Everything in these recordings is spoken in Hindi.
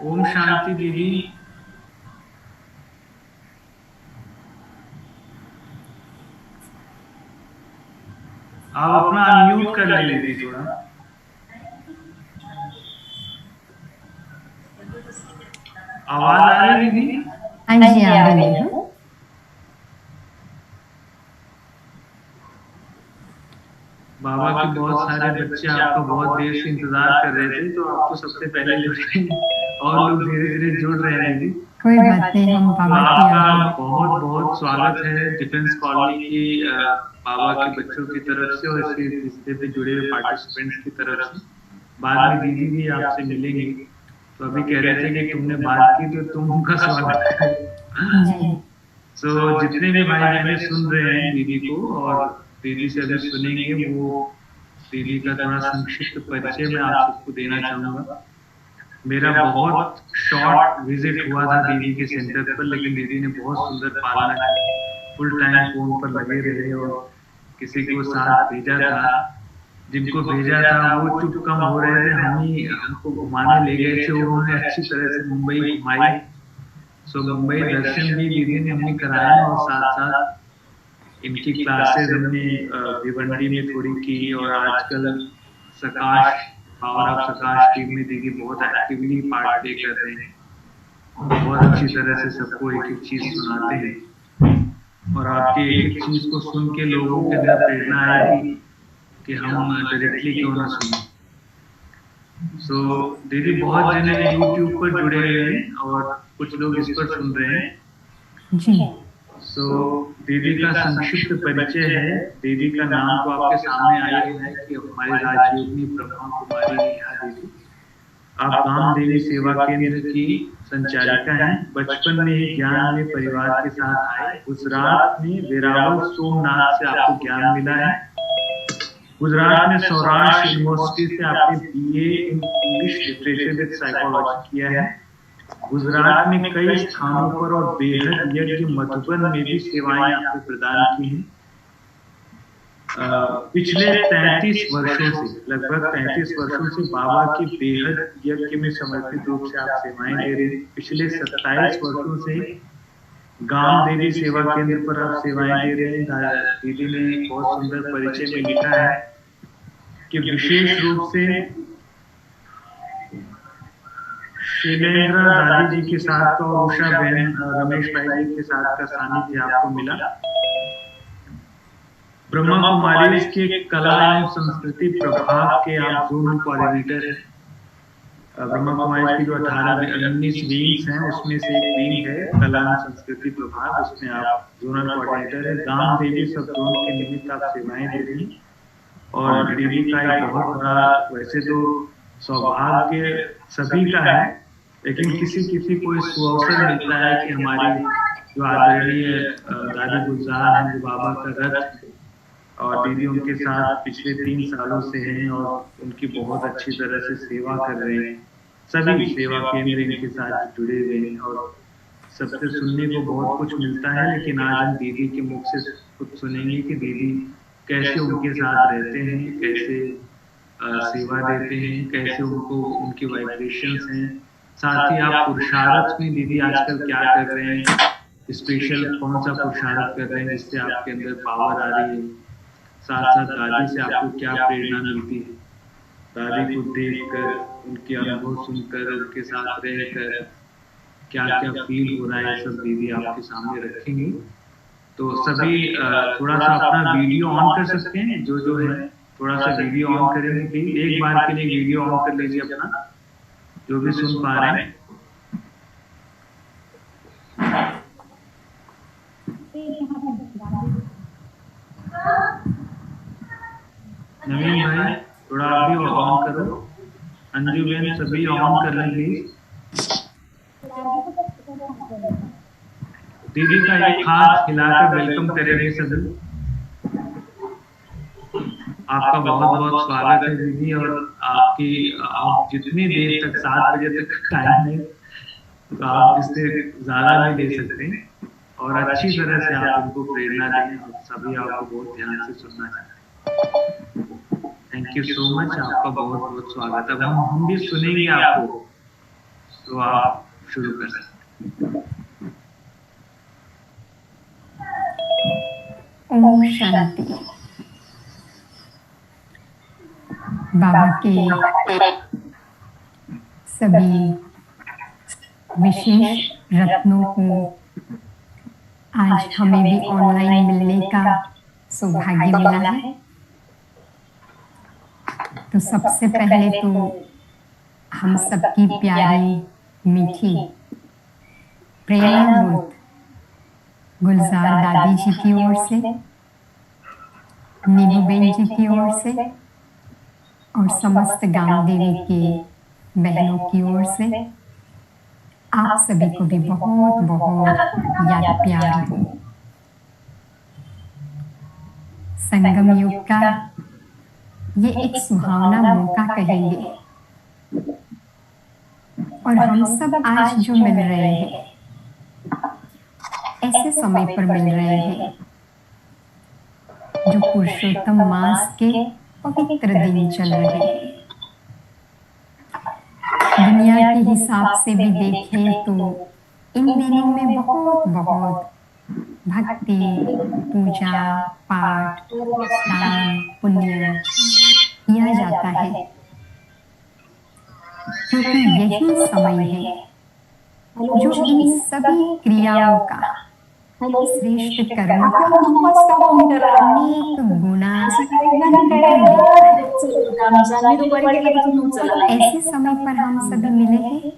ओम शांति दीदी। आप अपना अनम्यूट कर लें दीदी थोड़ा। आवाज आ रही दीदी? हाँ जी, आ रही है। बाबा के बहुत सारे बच्चे आपका बहुत देर से इंतजार कर रहे थे, तो आप तो सबसे पहले जुड़े। और लोग धीरे धीरे जुड़ रहे हैं दीदी। कोई बात नहीं, हम तो बाबा की आपका आज्ञा। बहुत बहुत स्वागत है डिफेंस कॉलोनी की बाबा के बच्चों की तरफ से और इस रिश्ते पे जुड़े हुए पार्टिसिपेंट्स की तरफ से। बाद में दीदी भी आपसे मिलेंगी। तो अभी कह रहे थे कि तुमने बात की तो तुम उनका स्वागत करो। जी। सो जितने भी भाई बहनें सुन रहे हैं दीदी को और दीदी से अभी सुनेंगे, वो दीदी का थोड़ा संक्षिप्त परिचय मैं आप सबको देना चाहूंगा। मेरा बहुत शॉर्ट विजिट हुआ था दीदी के सेंटर पर, लेकिन दीदी ने बहुत सुंदर पालना की। फुल टाइम फोन पर लगे रहे और किसी को साथ भेजा था। जिनको भेजा था वो चुप कम हो रहे थे, हम ही हमको घुमाने ले गए थे। उन्होंने अच्छी तरह से मुंबई घुमाई। सो मुंबई दर्शन भी दीदी ने हमें कराया और साथ साथ इनकी क्लासेस हमने भिवंडी में थोड़ी की। और आजकल सकाश, पावर ऑफ सकाश टीम में दीदी बहुत एक्टिवली पार्ट प्ले कर रहे हैं। बहुत अच्छी तरह से सबको एक एक चीज सुनाते हैं और आपके एक एक चीज को सुन के लोगों के अंदर प्रेरणा आएगी कि हम डायरेक्टली क्यों ना सुने। सो दीदी बहुत जने यूट्यूब पर जुड़े हुए हैं और कुछ लोग इस पर सुन रहे हैं। जी। सो दीदी का संक्षिप्त परिचय है। दीदी का नाम तो आपके सामने आ ही रहा है कि हमारी राजयोगिनी ब्रह्मा कुमारी नेहा दीदी। आप गांव देवी सेवा केंद्र की संचालिका हैं। बचपन में ही ज्ञान में परिवार के साथ आए। गुजरात में वेरावल सोमनाथ से आपको ज्ञान मिला है। गुजरात में सौराष्ट्र यूनिवर्सिटी से आपने BA in English literature with psychology किया है। गुजरात में कई स्थानों पर और बेहद यज्ञ मधुबन में भी सेवाएं आपने प्रदान की हैं। पिछले 33 वर्षों से, लगभग 33 वर्षों से बाबा की बेहद यज्ञ में समर्पित रूप से आप सेवाएं दे रहे हैं। पिछले 27 वर्षों से गांव देवी सेवा केंद्र पर आप सेवाएं दे रहे हैं। दीदी ने बहुत सुंदर परिचय में लिखा है कि विशेष रूप से शैलेंद्र दादी जी के साथ और उषा बहन रमेश भाई जी के साथ का सानिध्य आपको मिला। ब्रह्मा कुमारी के कला एवं संस्कृति प्रभाग के आप जोनल कोऑर्डिनेटर हैं। ब्रह्मा कुमारी की जो 19 विंग्स हैं उसमें से एक विंग है कला एवं संस्कृति प्रभाग, उसमें आप जोनल कोऑर्डिनेटर है। गांव देवी सब जोन के निमित्त आप सेवाएं दे रही हैं। और दीदी का एक बहुत बड़ा, वैसे तो सौभाग्य सभी का है, लेकिन किसी किसी को इस अवसर मिलता है कि हमारी जो आदरणीय दादी गुलजार हैं, जो बाबा का रथ है, और दीदी उनके साथ पिछले 3 सालों से हैं और उनकी बहुत अच्छी तरह से सेवा कर रहे हैं। सभी सेवा केंद्र इनके साथ जुड़े हुए हैं और सबसे सुनने को बहुत कुछ मिलता है, लेकिन आज हम दीदी के मुख से कुछ सुनेंगे कि दीदी कैसे उनके साथ रहते हैं, कैसे सेवा देते हैं, कैसे उनको उनकी वाइब्रेशंस हैं। साथ ही आप पुरुषार्थ में दीदी आजकल क्या कर रहे हैं, स्पेशल कौन सा पुरुषार्थ कर रहे हैं जिससे आपके अंदर पावर आ रही है। साथ साथ दादी से आपको क्या प्रेरणा मिलती है, दादी को देखकर, उनके अनुभव सुनकर, उनके साथ रहकर क्या क्या फील हो रहा है, सब दीदी आपके सामने रखेंगे। तो सभी थोड़ा सा अपना वीडियो ऑन कर सकते हैं, जो जो है थोड़ा सा वीडियो ऑन करेंगे प्लीज। एक बार के लिए वीडियो ऑन कर लीजिए अपना, जो भी सुन पा रहे हैं। नवीन भाई थोड़ा आप भी ऑन करो। अंजू बहन सभी ऑन कर लें प्लीज। दीदी का एक हाथ हिलाकर वेलकम करेंगे सभी। आपका बहुत बहुत स्वागत है दीदी। और आपकी, आप जितनी देर तक, 7 बजे तक टाइम है, तो आप इससे ज्यादा भी दे सकते हैं और अच्छी तरह से आप उनको प्रेरणा दें और सभी आपको बहुत ध्यान से सुनना चाहते हैं। थैंक यू सो मच, आपका बहुत बहुत स्वागत है। अब हम भी सुनेंगे आपको। तो आप शुरू कर सकते हैं। ओम शांति। बाबा के सभी विशेष रत्नों को आज हमें भी ऑनलाइन मिलने का सौभाग्य मिला है। तो सबसे पहले तो हम सबकी प्यारी मीठी प्रेरणामूर्त गुलजार दादी जी की ओर से, नीलूबेन जी की ओर से और समस्त गांव देवी के बहनों की ओर से आप सभी को भी बहुत बहुत याद प्यार हो। संगम युग का ये एक सुहावना मौका कहेंगे और हम सब आज जो मिल रहे हैं ऐसे समय पर मिल रहे हैं जो पुरुषोत्तम मास के पवित्र दिन चल रहे हैं। दुनिया के हिसाब से भी देखें तो इन दिनों में बहुत बहुत भक्ति, पूजा, पाठ, दान, पुण्य किया जाता है, क्योंकि यही समय है जो इन सभी क्रियाओं का श्रेष्ठ कर्म का अनेक गुना ऐसे समय पर हम सभी मिले हैं।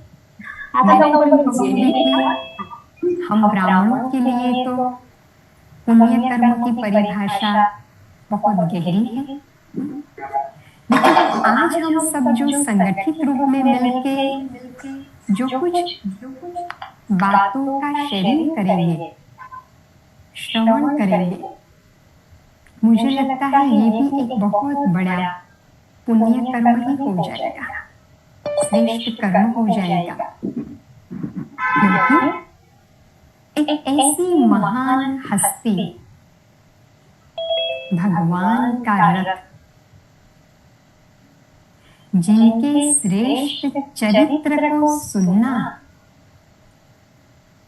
हम ब्राह्मणों के लिए तो पुण्य कर्म की परिभाषा बहुत गहरी है, लेकिन आज हम सब जो संगठित रूप में मिलके जो कुछ बातों का शेयरिंग करेंगे, श्रवण करेंगे, मुझे लगता है ये भी एक बहुत बड़ा पुण्य कर्म ही हो जाएगा, श्रेष्ठ कर्म हो जाएगा, क्योंकि एक ऐसी महान हस्ती भगवान का रथ जिनके श्रेष्ठ चरित्र को सुनना,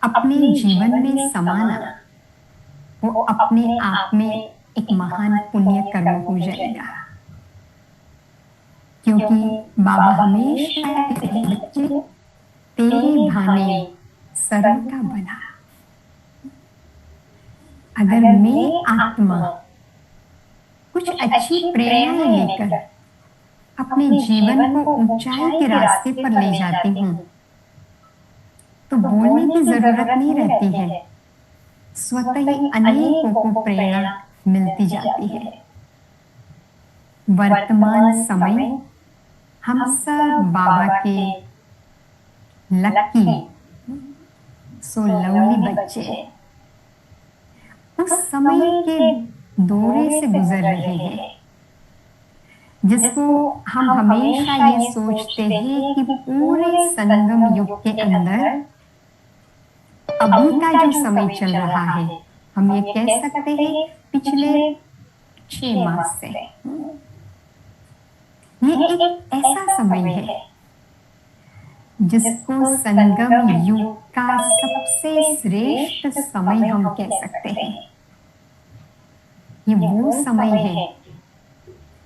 अपने जीवन में समाना, वो अपने आप में एक महान पुण्य कर्म हो जाएगा। क्योंकि बाबा हमेशा कहते, बच्चे तेरे भाने सर्व का बना। अगर मैं आत्मा कुछ अच्छी प्रेरणाएं लेकर अपने जीवन को ऊंचाई के रास्ते पर ले जाती हूँ तो बोलने की जरूरत नहीं रहती है, स्वतः ही अनेकों को प्रेरणा मिलती जाती है। वर्तमान समय हम सब बाबा के लकी सो लवली बच्चे उस समय के दौरे से गुजर रहे हैं, जिसको हम हमेशा ये सोचते हैं कि पूरे संगम युग के अंदर अभी का जो समय चल रहा है, हम ये कह सकते हैं पिछले 6 मास से, ये एक ऐसा समय है जिसको संगम युग का सबसे श्रेष्ठ समय हम कह सकते हैं। ये वो समय है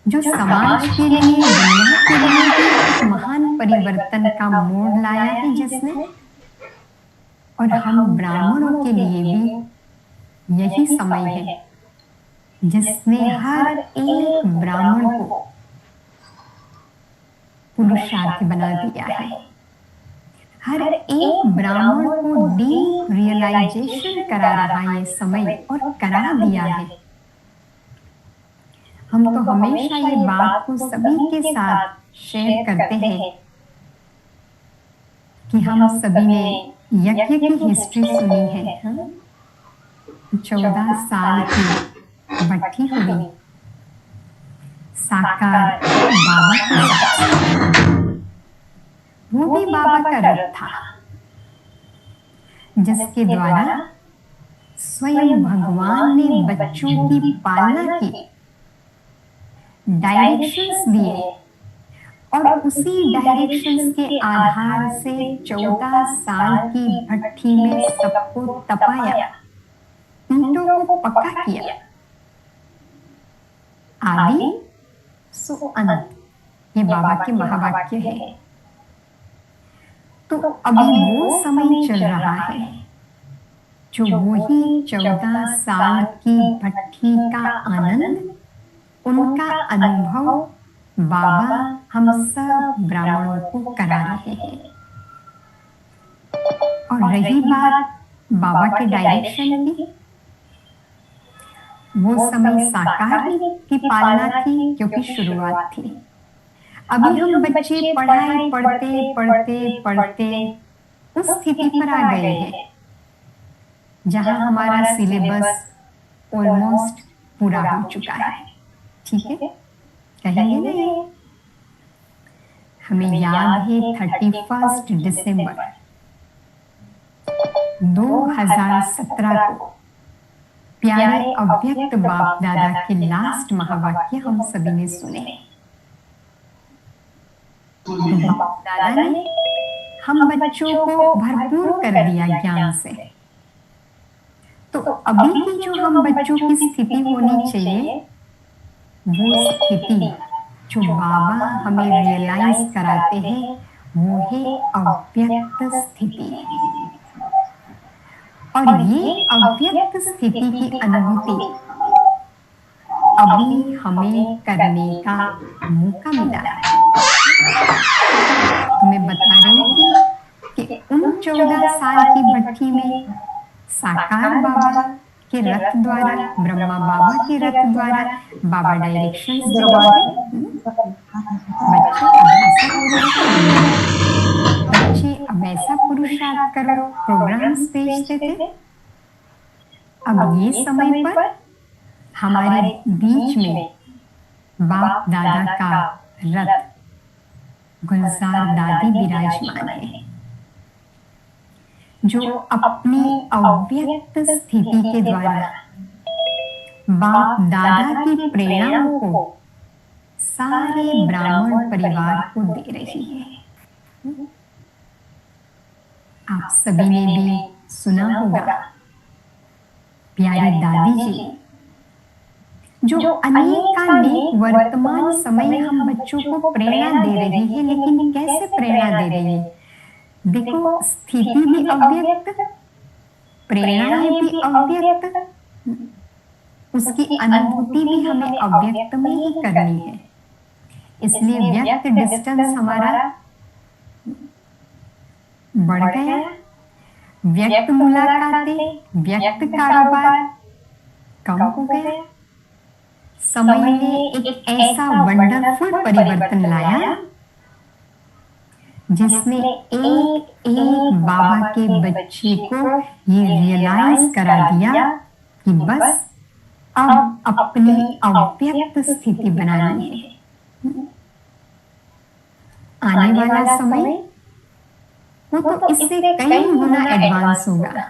जो समाज के लिए, दुनिया के लिए एक महान परिवर्तन का मोड़ लाया है जिसने, और हम ब्राह्मणों के लिए भी यही समय है जिसने हर एक ब्राह्मण को पुरुषार्थी बना दिया है। हर एक ब्राह्मण को डीप रियलाइजेशन करा रहा है ये समय, और करा दिया है। हम तो हमेशा ये बात को सभी के साथ शेयर करते हैं कि हम सभी ने यज्ञ की हिस्ट्री सुनी है। 14 साल की भट्टी हुई साकार बाबा का, वो भी बाबा का रथ था जिसके द्वारा स्वयं भगवान ने बच्चों की पालना की, डायरेक्शंस दिए और उसी डायरेक्शंस के आधार से 14 साल की भट्ठी में सबको तपाया, ईंटों को पक्का किया। आदि सो अंत, ये बाबा के महावाक्य है। तो अभी वो समय चल रहा है जो वही 14 साल की भट्ठी का आनंद, उनका अनुभव बाबा हम सब ब्राह्मणों को करा रहे हैं। और रही बात बाबा के डायरेक्शन की, वो समय साकार की पालना थी क्योंकि शुरुआत थी। अभी हम बच्चे पढ़ाई पढ़ते पढ़ते पढ़ते उस स्थिति पर आ गए हैं जहां हमारा सिलेबस ऑलमोस्ट पूरा हो चुका है। ठीक है, कहेंगे ना ये? हमें याद है 31 दिसंबर 2017 को प्यारे अव्यक्त बाप दादा के लास्ट महावाक्य हम सभी ने सुने। बाप दादा ने हम बच्चों को भरपूर कर दिया ज्ञान से। तो अभी की जो हम बच्चों की स्थिति होनी चाहिए, वो स्थिति जो बाबा हमें रियलाइज कराते हैं, वो है अव्यक्त स्थिति। और ये अव्यक्त स्थिति की अनुभूति अभी हमें करने का मौका मिला है। तुम्हें बता रही थी कि उन 14 साल की भट्ठी में साकार बाबा के रथ द्वारा, ब्रह्मा बाबा के रथ द्वारा बाबा डायरेक्शंस बच्चे अब ऐसा पुरुषार्थ करो, प्रोग्राम्स भेजते थे। अब ये समय पर हमारे बीच में बाप दादा का रथ गुलजार दादी विराजमान है, जो अपनी अव्यक्त स्थिति के द्वारा बाप दादा की प्रेरणाओं को सारे ब्राह्मण परिवार को दे रही है। आप सभी ने भी सुना होगा प्यारी दादी जी जो अनेकानेक वर्तमान समय हम बच्चों को प्रेरणा दे रही है। लेकिन कैसे प्रेरणा दे रही है? देखो, स्थिति भी अव्यक्त, प्रेरणाएं भी अव्यक्त, उसकी अनुभूति भी हमें अव्यक्त में ही करनी है। इसलिए व्यक्त डिस्टेंस हमारा बढ़ गया, व्यक्त मुलाकातें, व्यक्त कारोबार कम हो गया। समय ने एक ऐसा वंडरफुल परिवर्तन लाया जिसने एक एक बाबा के बच्चे को ये रियलाइज करा दिया कि बस अब अपनी अव्यक्त स्थिति बनानी है। आने वाला समय वो तो इससे कई गुना एडवांस होगा।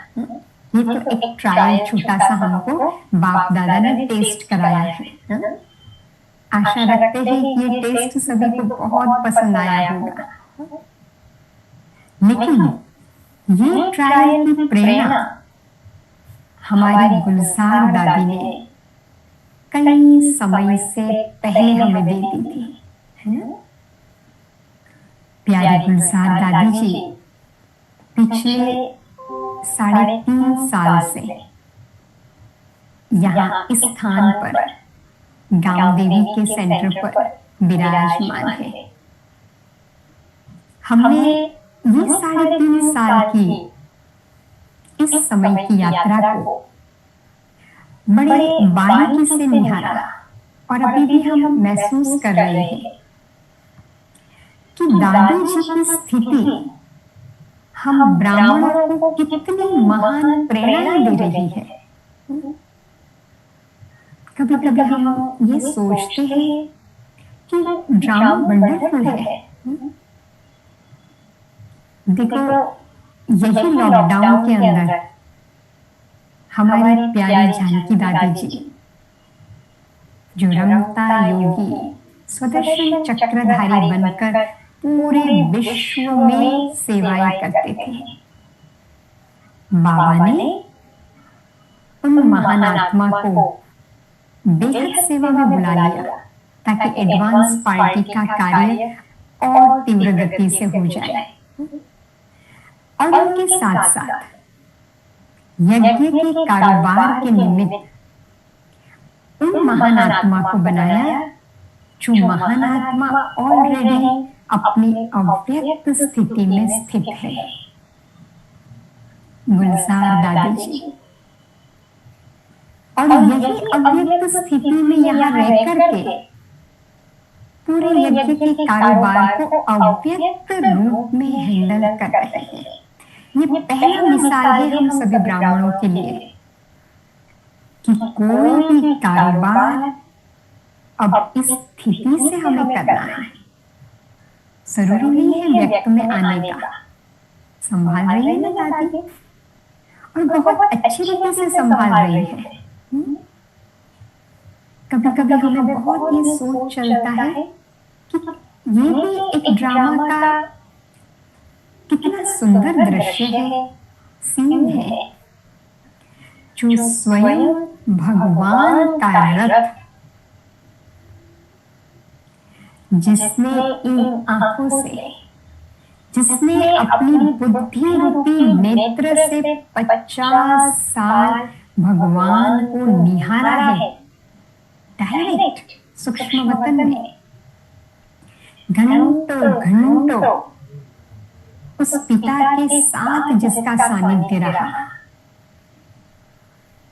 ये तो एक ट्रायल छोटा सा हमको बाप दादा ने टेस्ट कराया है। आशा रखते हैं कि ये टेस्ट सभी को बहुत पसंद आया होगा। लेकिन ये ट्रायल की प्रेरणा हमारी गुलजार दादी ने कई समय से पहले हमें दे दी थी, है ना? प्यारी गुलजार दादी जी पिछले 3.5 साल से यहाँ इस स्थान पर गांव देवी के सेंटर पर विराजमान है। हमने ये 3.5 साल की इस समय की यात्रा को बड़े बारीकी से निहारा और अभी भी हम महसूस कर रहे हैं कि दादी जी की स्थिति हम ब्राह्मणों को कितनी महान प्रेरणा दे रही है। कभी कभी हम ये सोचते हैं कि ड्रामा वंडरफुल है। देखो, यही लॉकडाउन के अंदर हमारी प्यारी जानकी दादी जी जो रमता योगी स्वदर्शन चक्रधारी बनकर पूरे विश्व में सेवाएं करते थे। बाबा ने उन महान आत्मा को बेहद सेवा में बुला लिया ताकि एडवांस पार्टी का कार्य और तीव्र गति से हो जाए, और उनके साथ साथ यज्ञ के कारोबार के निमित्त उन महान आत्मा को बनाया जो महान आत्मा ऑलरेडी अपनी अव्यक्त स्थिति में स्थित है। गुलजार दादी जी, और यही अव्यक्त स्थिति में यहाँ रह करके पूरे यज्ञ के कारोबार को अव्यक्त रूप में हैंडल कर रहे हैं। ये पहला मिसाल है हम सभी ब्राह्मणों के लिए कि कोई भी कारोबार अब इस स्थिति से हमें करना है। जरूरी नहीं है व्यक्त में आने का। संभाल रही है ना दादी, और बहुत अच्छी रीति से संभाल रही है। कभी कभी हमें बहुत ये सोच चलता है कि ये भी एक ड्रामा का कितना सुंदर दृश्य है, सीन है, जो स्वयं भगवान का रथ, जिसने इन आंखों से, जिसने अपनी बुद्धि रूपी नेत्र से 50 साल भगवान को निहारा है, डायरेक्ट सूक्ष्म वतन में घंटों घंटों उस पिता के साथ जिसका सानिध्य रहा,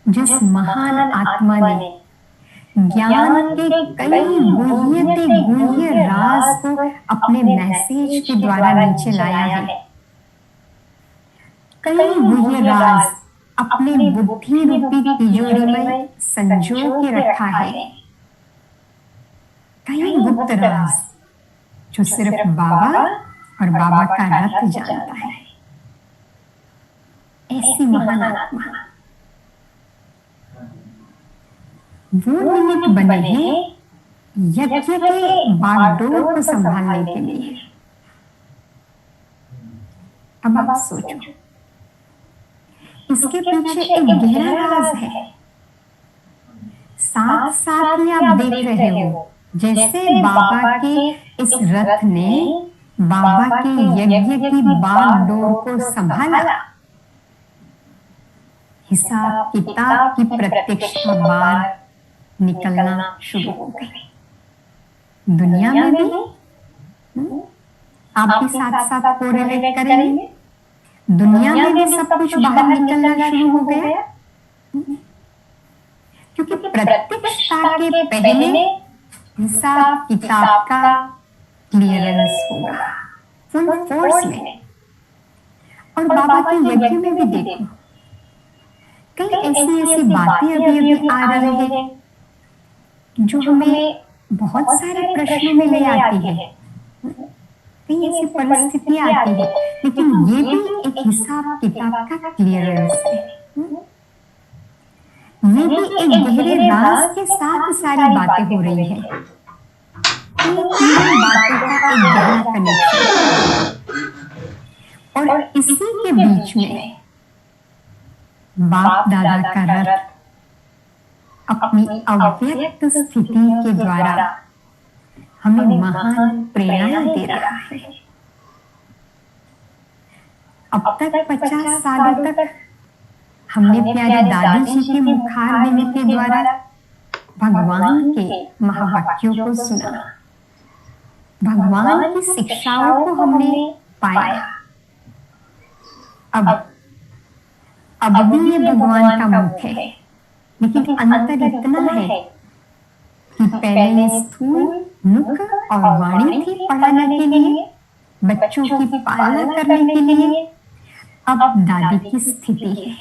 जिस महान आत्मा ने ज्ञान के कई गुह्य राज को अपने मैसेज के द्वारा नीचे लाया है, कई गुह्य राज अपने बुद्धि रूपी तिजोरी में संजो के रखा है, कई गुप्त राज जो सिर्फ बाबा और बाबा का रथ जानता है। ऐसी महान आत्मा वो निमित्त बने हैं यज्ञ के बागडोर को संभालने के लिए। अब आप सोचो, इसके पीछे एक गहरा राज है। साथ साथ ही आप देख रहे हो जैसे बाबा के इस रथ ने बाबा के यज्ञ की बागडोर को संभाला, हिसाब किताब की प्रत्यक्षता बार निकलना शुरू हो गई। दुनिया में भी आप भी साथ साथ कोरिलेट करेंगे, दुनिया में भी सब कुछ बाहर निकलना शुरू हो गया, क्योंकि प्रत्यक्षता के पहले हिसाब किताब का क्लियरेंस होगा फुल फोर्स में। और बाबा के यज्ञ में भी देखो, कई ऐसी ऐसी बातें अभी अभी आ रही है जो हमें बहुत सारे प्रश्नों में ले आती है, कई ऐसी परिस्थितियां आती है, लेकिन ये भी एक हिसाब किताब का क्लियरेंस है। ये भी एक गहरे राज के साथ सारी बातें हो रही है, बातों का एक गहरा कनेक्शन, और इसी के बीच में बाप दादा का रथ अपनी अव्यक्त स्थिति के द्वारा हमें महान प्रेरणा दे रहा है। अब तक 50 सालों तक हमने प्यारे दादी जी के मुखार देने के द्वारा भगवान के महावाक्यों को सुना, भगवान की शिक्षाओं को हमने पाया। अब भी ये भगवान का मुख है, लेकिन अंतर इतना है कि पहले स्थूल मुख और वाणी थी पढ़ाने के लिए, बच्चों की पालना करने के लिए। अब दादी की स्थिति है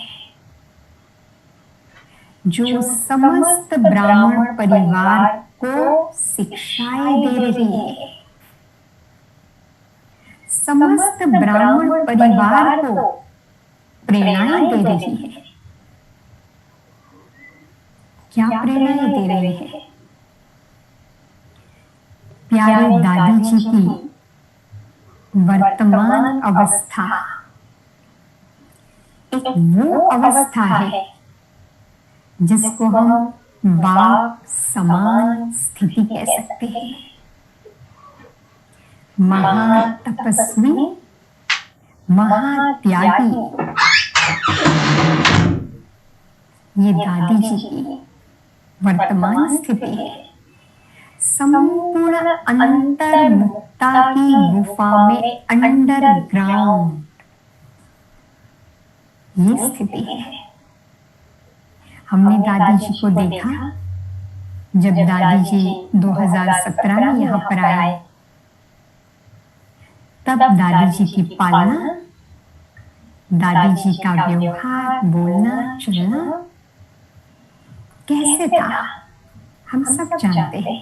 जो समस्त ब्राह्मण परिवार को शिक्षाएं दे रही है, समस्त ब्राह्मण परिवार को प्रेरणाएं दे रही है। क्या प्रेरणाएं दे रही है? प्यारे दादी जी की वर्तमान अवस्था एक वो अवस्था है जिसको हम बाप समान स्थिति कह सकते हैं। महातपस्वी, महात्यागी, ये दादी जी की वर्तमान स्थिति है। संपूर्ण अंतर्मुक्ता की गुफा में अंडरग्राउंड ये स्थिति है। हमने दादी जी को देखा जब दादी जी 2017 में यहाँ पर आए, तब दादी जी की पालना, दादी जी का व्यवहार, बोलना चलना कैसे था हम सब जानते हैं।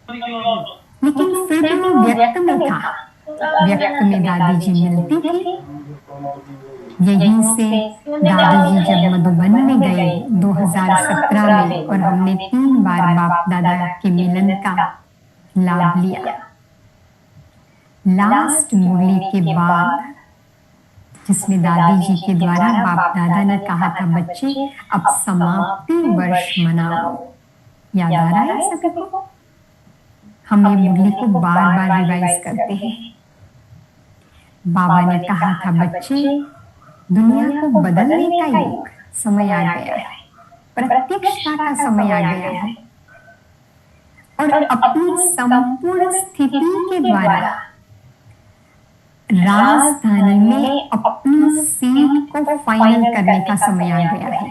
लेकिन फिर भी वो व्यक्त में था, व्यक्त में दादी जी मिलती थी। यहीं से दादी जी जब मधुबन में गए 2017 में, और हमने 3 बार बाप दादा के मिलन का लाभ लिया। लास्ट मुरली के बाद जिसमें दादी जी के द्वारा बाप दादा ने कहा था, बच्चे अब समाप्ति वर्ष मनाओ, याद आ रहा है सभी को? हम ये मुरली को बार बार रिवाइज करते हैं। बाबा ने कहा था, बच्चे दुनिया को बदलने का योग समय आ गया है, प्रत्यक्षता का समय आ गया है, और अपनी संपूर्ण स्थिति के द्वारा राजधानी में अपनी सीट को फाइनल करने का समय आ गया है।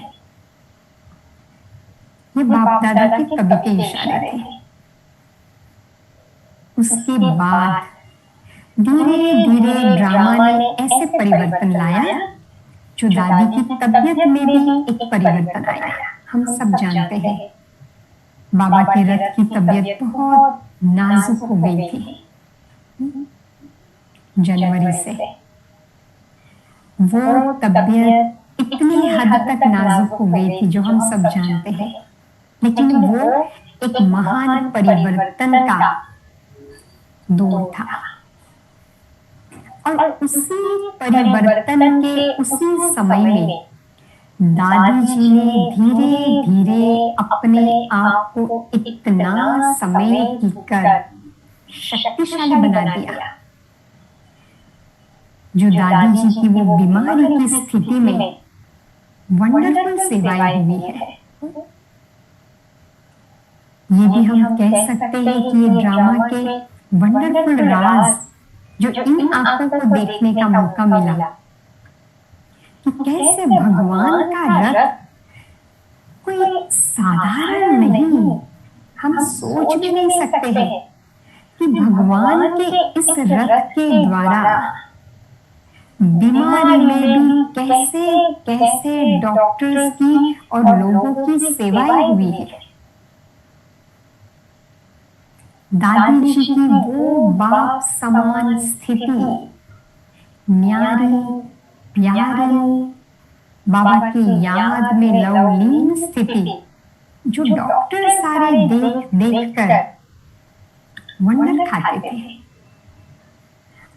ये बाप दादा के कभी के इशारे थे। उसके बाद धीरे धीरे ड्रामा ने ऐसे परिवर्तन लाया जो दादी की तबीयत में भी एक परिवर्तन आया। हम सब जानते हैं बाबा के रथ की तबीयत बहुत नाजुक हो गई थी जनवरी से। वो तबीयत इतनी हद तक नाजुक हो गई थी जो हम सब जानते हैं, लेकिन वो एक महान परिवर्तन का दौर था। और उसी परिवर्तन के उसी समय में दादी जी ने धीरे धीरे अपने आप को इतना समय कर शक्तिशाली बना दिया। जो दादी जी की वो बीमारी की स्थिति में वंडरफुल सेवाएं हुई है। ये भी हम कह सकते हैं कि ये ड्रामा के वंडरफुल राज जो इन आंखों को देखने का मौका मिला कि कैसे भगवान का रथ कोई साधारण नहीं। हम सोच भी नहीं सकते हैं कि भगवान के इस रथ के द्वारा बीमारी में भी कैसे कैसे डॉक्टर्स की और लोगों की सेवाएं हुई है। दादी जी की वो बाप समान स्थिति, न्यारी प्यारी, बाबा की याद में लवलीन स्थिति, जो डॉक्टर सारे देख देख कर वंडर खाते थे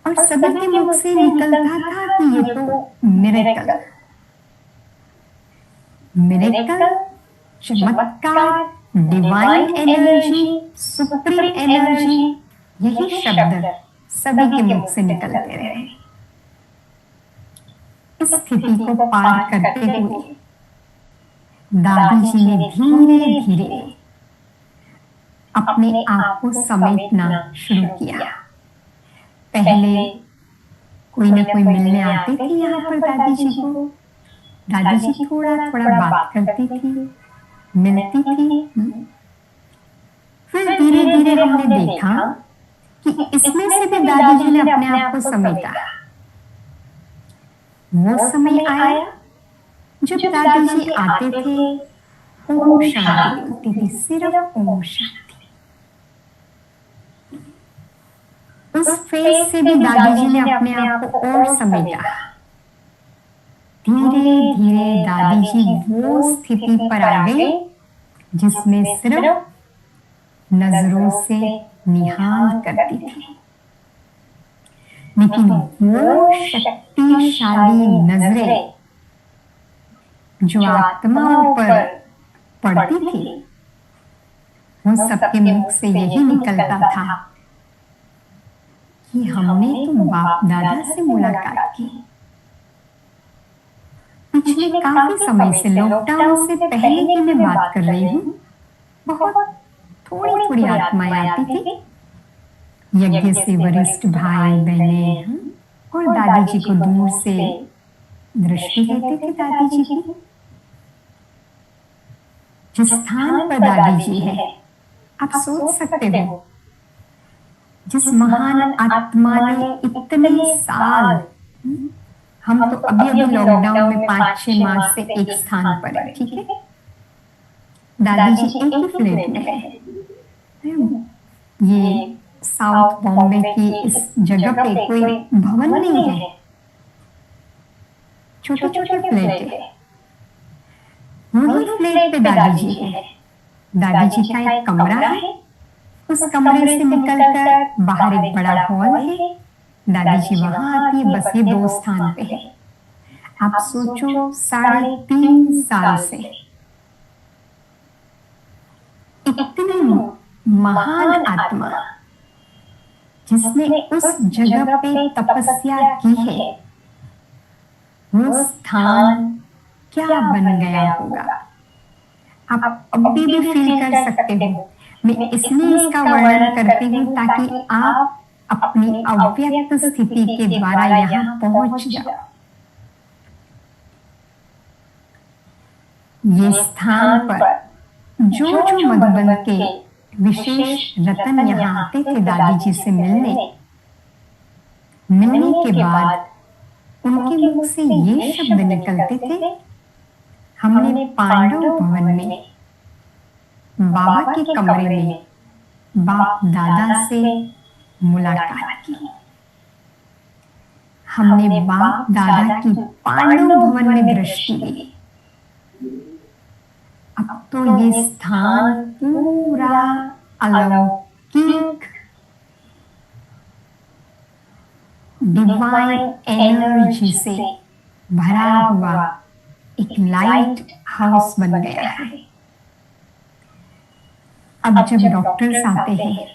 और सभी के मुख से निकलता था कि ये तो मिरेकल, मिरेकल, चमत्कार, डिवाइन एनर्जी, सुप्रीम एनर्जी, यही शब्द सभी के मुख से निकलते रहे। इस स्थिति को पार करते हुए दादी जी ने धीरे धीरे अपने आप को समेटना शुरू किया। पहले कोई ना कोई मिलने आते थे यहाँ पर दादी जी को। दादी जी थोड़ा थोड़ा बात करती थी, मिलती थी। फिर धीरे धीरे हमने देखा कि इसमें से भी दादी जी ने अपने आप को समेटा। वो समय आया जब दादी जी आते थे, ओम शांति बोलती थी, सिर्फ ओम शांति। उस फेज से भी दादी जी ने अपने आप को और समेटा। धीरे धीरे दादी जी वो स्थिति पर आ गई जिसमें सिर्फ नजरों से निहाल करती थी, लेकिन वो शक्तिशाली नजरें जो आत्माओं पर पड़ती थी, वो सबके मुख से यही निकलता था कि हमने तो बाप दादा से मुलाकात की। पिछले काफी समय से, लॉकडाउन से पहले की मैं बात कर रही हूँ, बहुत थोड़ी थोड़ी आत्माएं आती थी। यज्ञ से वरिष्ठ भाई बहने और दादी जी को दूर से दृष्टि देते थे दादी जी की। जिस स्थान पर दादी जी है, आप सोच सकते हो, जिस महान आत्मा ने इतने साल, हम तो अभी अभी लॉकडाउन में 5-6 मास से एक स्थान पर है, ठीक है, दादी जी एक ही फ्लैट में है। ये साउथ बॉम्बे की इस जगह पे कोई भवन नहीं है, छोटे छोटे फ्लैट है। वही फ्लैट पे दादी जी है। दादी जी का एक कमरा है, उस कमरे से निकलकर बाहर एक बड़ा हॉल है। दादी जी वहां आती है, बस ये 2 स्थान पे है। आप सोचो 3.5 साल से इतनी महान आत्मा जिसने उस जगह पे तपस्या की है, वो स्थान क्या बन गया होगा, आप अभी भी फील कर सकते हो। मैं इसलिए इसका वर्णन करती हूँ ताकि आप अपनी अव्यक्त स्थिति के द्वारा यहाँ पहुंच जाओ। ये स्थान पर जो जो मधुबन के विशेष रतन यहाँ आते थे दादी जी से मिलने के बाद उनके मुख से ये शब्द निकलते थे, हमने पांडव भवन में बाबा के कमरे में बाप दादा से मुलाकात की। हमने बाप दादा की पांडव भवन में दृष्टि दी। अब तो ये स्थान पूरा अलौकिक डिवाइन एनर्जी से भरा हुआ एक लाइट हाउस बन गया है। अब जब डॉक्टर्स आते हैं,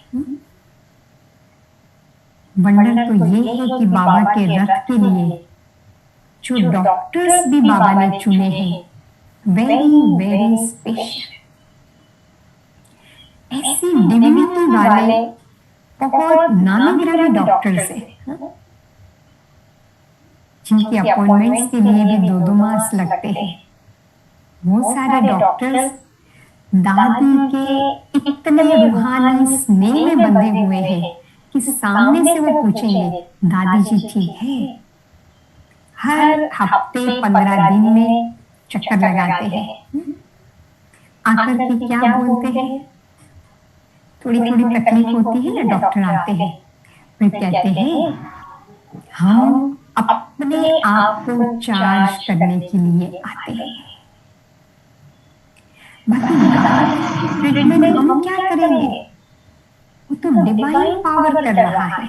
वंडर तो ये है कि बाबा के रथ के लिए जो डॉक्टर्स भी बाबा ने चुने हैं, वेरी वेरी स्पेशल, ऐसी डिविनिटी वाले बहुत नामी गिरामी डॉक्टर्स हैं, जिनकी अपॉइंटमेंट्स के लिए भी 2-2 मास लगते हैं। वो सारे डॉक्टर्स दादी के इतने रूहानी स्नेह में बंधे हुए हैं कि सामने से वो पूछेंगे, दादी जी ठीक है? हर हफ्ते 15 दिन में चक्कर लगाते हैं, आकर के क्या बोलते हैं, थोड़ी थोड़ी तकलीफ होती है ना, डॉक्टर आते हैं, फिर कहते हैं हम अपने आप को चार्ज करने के लिए आते हैं। बाकी ट्रीटमेंट हम क्या करेंगे, वो तो डिवाइन पावर कर रहा है।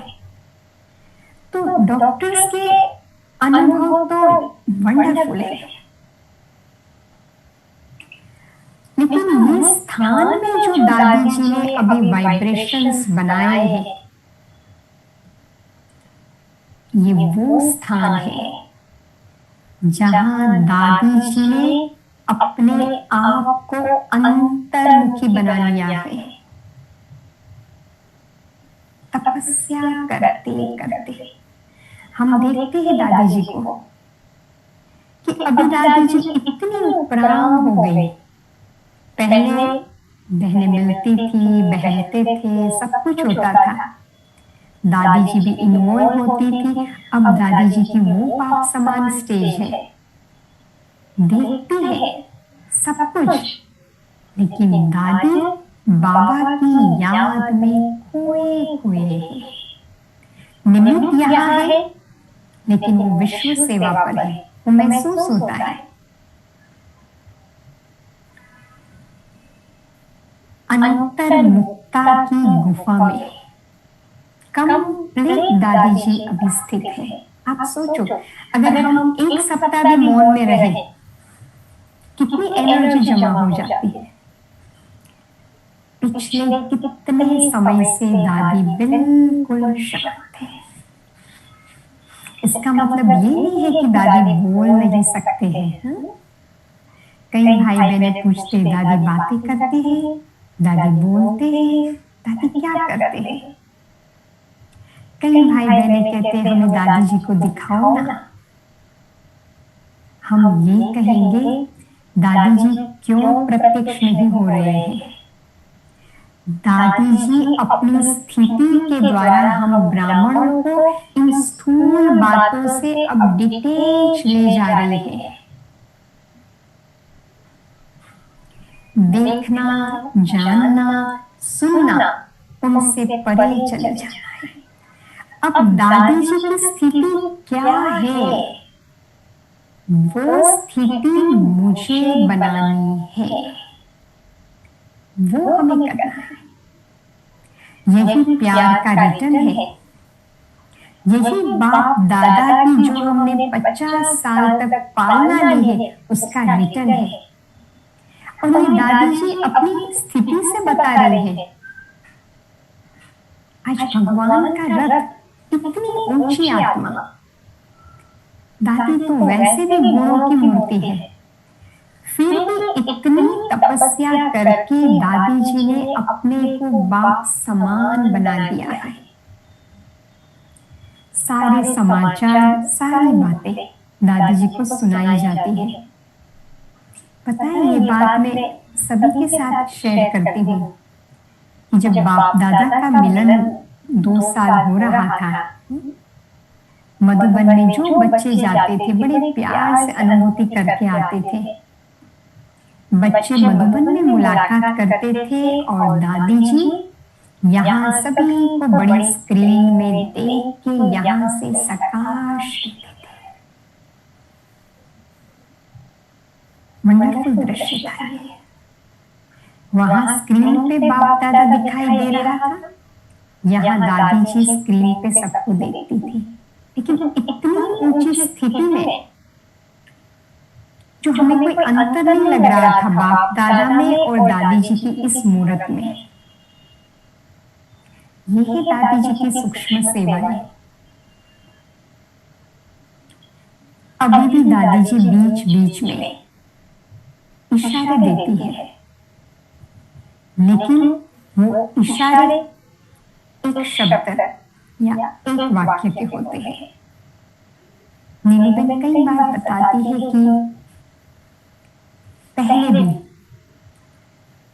तो डॉक्टर्स के अनुभव तो वंडरफुल है, लेकिन ये स्थान में जो दादी जी ने अभी वाइब्रेशंस बनाए हैं, ये वो स्थान है जहां दादी जी ने अपने आप को अंतर्मुखी बना लिया है। तपस्या करते करते हम देखते हैं दादी जी को कि अभी दादी जी इतनी उपराम हो गई। पहले बहनें मिलती थी, बहलते थे, सब कुछ होता था, दादी जी भी इन्वॉल्व होती थी। अब दादी जी की वो पाप समान स्टेज है, देखती है सब कुछ, लेकिन दादी बाबा की याद में खोए खोए है। निमित्त यहाँ है, लेकिन वो विश्व सेवा पर है, वो महसूस होता है। अंतर्मुखता एकता की गुफा में कंप्लीट दादी जी अभी स्थित है। आप सोचो, अगर हम एक सप्ताह भी मौन में रहे, कितनी एनर्जी जमा हो जाती है। पिछले कितने समय से दादी बिल्कुल शांत है। इसका मतलब ये नहीं है कि दादी बोल नहीं सकते हैं। कई भाई बहनें पूछते, दादी बातें करते हैं, दादी बोलते हैं, दादी क्या करते हैं? कई भाई बहनें कहते हैं, हमें दादी जी को दिखाओ ना। हम ये कहेंगे, दादी जी क्यों प्रत्यक्ष नहीं हो रहे हैं? दादी जी अपनी स्थिति के द्वारा हम ब्राह्मणों को इन स्थूल बातों से अब डिटेच ले जा रही है। देखना, जानना, सुनना उनसे परे चले जाना है। अब दादी जी की स्थिति क्या है? वो स्थिति मुझे बनानी है, वो हमें करना है। यही प्यार का रिटर्न है। यही बाप दादा की जो हमने 50 साल तक पालना ली है, उसका रिटर्न है। और ये दादी जी अपनी स्थिति से बता रही है। आज भगवान का रथ, इतनी ऊंची आत्मा, दादी तो वैसे भी गुणों की मूर्ति है, फिर भी इतनी तपस्या करके दादी जी ने अपने को बाप समान बना दिया है। सारे समाचार, सारी बातें दादी जी को सुनाई जाती है। पता है, ये बात मैं सभी के साथ शेयर करती हूँ कि जब बाप दादा का मिलन 2 साल हो रहा था, मधुबन में जो बच्चे जाते थे, बड़े प्यार से अनुभूति करके आते थे। बच्चे मधुबन में मुलाकात करते थे और दादी जी यहाँ सभी को बड़ी स्क्रीन में देख के यहाँ से प्रकाश देते थे। वंडरफुल दृश्य था ये। वहां स्क्रीन पे बाप दादा दिखाई दे रहा था, यहाँ दादी जी स्क्रीन पे सबको देखती थी। लेकिन इतनी ऊंची स्थिति में जो हमें कोई अंतर नहीं लग रहा था बाप दादा में और दादी जी की इस मूर्त में। यही दादी जी की सूक्ष्म सेवा है। अभी भी दादी जी बीच बीच में इशारे देती है, लेकिन वो इशारे एक शब्द या एक वाक्य के होते हैं। नीलूबेन कई बार बताती है कि पहले भी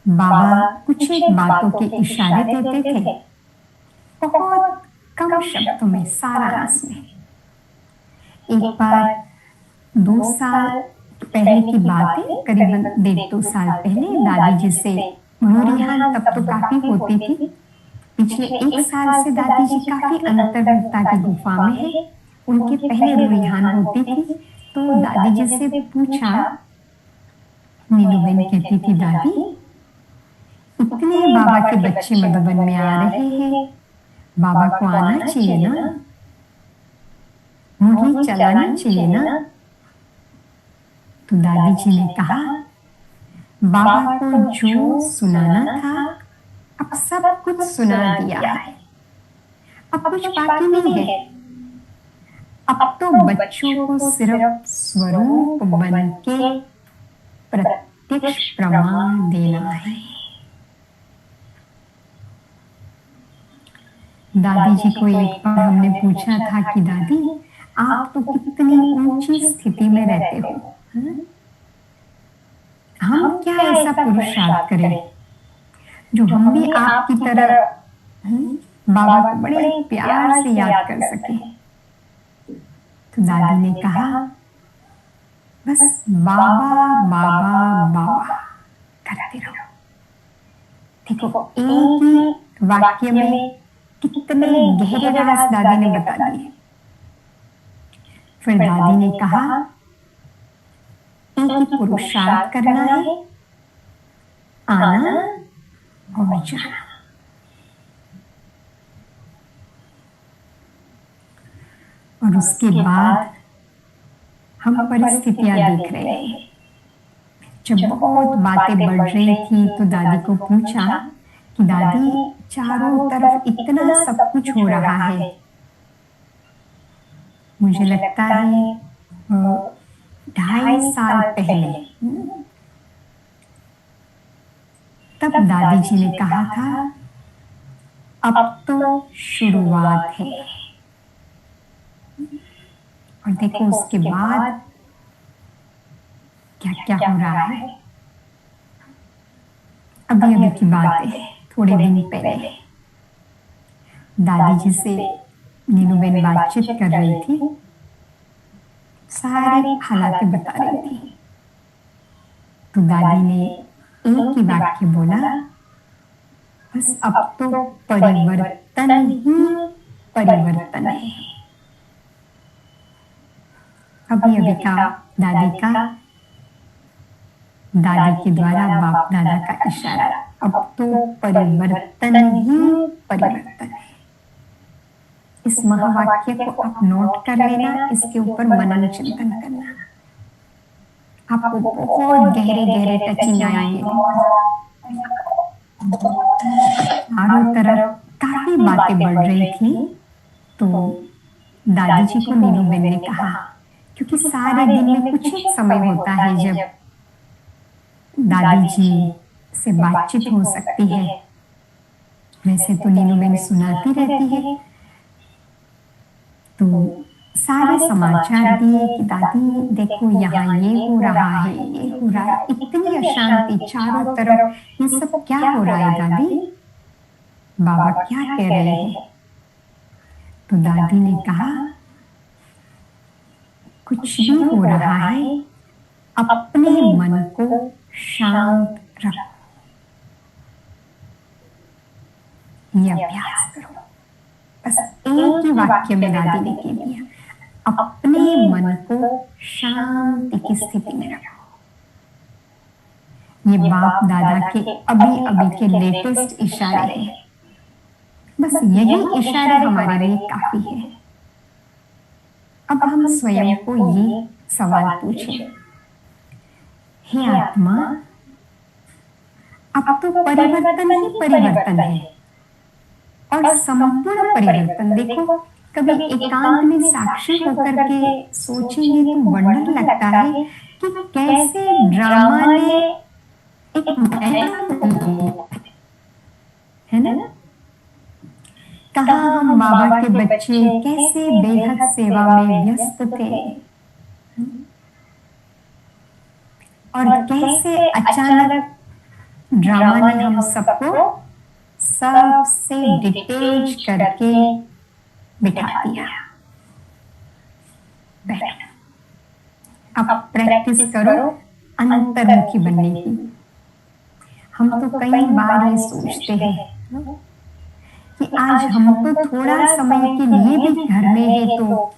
बाबा कुछ एक बातों के इशारे देते थे, बहुत कम शब्दों में, सारांश में। एक बार 2 साल पहले की बात है, करीबन 1.5-2 साल पहले दादी जी से रूहान तब तो काफी होती थी। पिछले 1 साल से दादी जी काफी अंतर्मुखता की गुफा में है। उनके पहले रूहान होती थी, तो दादी जी से पूछा, नीलूबेन कहती थी, दादी इतने बाबा के बच्चे मधुबन में आ रहे हैं, बाबा को आना चाहिए ना, मुरली चलाना चाहिए ना। तो दादी जी ने कहा, बाबा को जो सुनाना था अब सब कुछ सुना दिया है, अब कुछ बाकी नहीं है। अब तो बच्चों को सिर्फ स्वरूप बन के प्रत्यक्ष प्रमाण देना है। दादी जी को एक बार हमने पूछा था कि दादी आप तो कितनी ऊंची स्थिति में रहते हो, हम क्या ऐसा पुरुषार्थ करें जो हम भी आपकी तरह बाबा को बड़े प्यार से याद कर सके। तो दादी ने कहा, बस बाबा बाबा बाबा करते रहो। देखो, एक ही वाक्य में कितने गहरे राज दादी ने बता दिए। फिर दादी ने कहा, एक ही पुरुषार्थ करना है, आना और जाना। और उसके बाद हम परिस्थितियां देख रहे हैं। जब बहुत बातें बढ़ रही थी तो दादी को पूछा कि दादी, चारों तरफ इतना सब कुछ हो रहा है, मुझे लगता है 2.5 साल पहले, तब दादी जी ने कहा था अब तो शुरुआत है। और देखो उसके बाद क्या क्या हो रहा है। अभी अभी की बात है, थोड़े दिन पहले दादी जी से नीलूबेन बातचीत कर रही थी, सारी हालातें बता रही थी। तो दादी ने एक ही वाक्य बोला, बस अब तो परिवर्तन ही परिवर्तन है। अभी अभी का दादी के द्वारा बाप दादा का इशारा, अब तो परिवर्तन ही परिवर्तन है। इस महावाक्य को आप नोट कर लेना, इसके ऊपर मनन चिंतन करना, आपको बहुत गहरे गहरे टचिंग आएंगे। चारों तरफ काफी बातें बढ़ रही थी, तो दादी जी को नीलूबेन ने कहा, क्योंकि सारे दिन में कुछ एक समय होता है जब दादी जी से बातचीत हो सकती है। वैसे तो नीलूबेन सुनाती रहती है, तो सारे समाचार दिए कि दादी देखो यहाँ ये हो रहा है, ये हो रहा है, इतनी अशांति चारों तरफ, ये सब क्या हो रहा है दादी, बाबा क्या कह रहे हैं। तो दादी ने कहा कुछ भी हो रहा है, अपने मन को शांत रखो, ये अभ्यास करो। बस एक ही वाक्य में दादी ने कह दिया, अपने मन को शांति की स्थिति में रखो। ये बाप दादा के अभी अभी के लेटेस्ट इशारे हैं। बस यही इशारे हमारे लिए काफी है। अब हम स्वयं को ये सवाल पूछें, हे आत्मा, अब तो परिवर्तन ही परिवर्तन है और संपूर्ण परिवर्तन। देखो कभी एकांत में साक्षी होकर के सोचेंगे तो वंडर लगता है कि कैसे ड्रामा ने एक है ना, कहाँ हम बाबा के बच्चे कैसे बेहद सेवा में व्यस्त थे, और कैसे अचानक ड्रामा ने हम सबको सबसे डिटेच करके बिठा दिया। अब प्रैक्टिस करो अंतर्मुखी बनने की। हम तो कई बार ये सोचते हैं कि आज हम तो थोड़ा समय के लिए भी घर में है, तो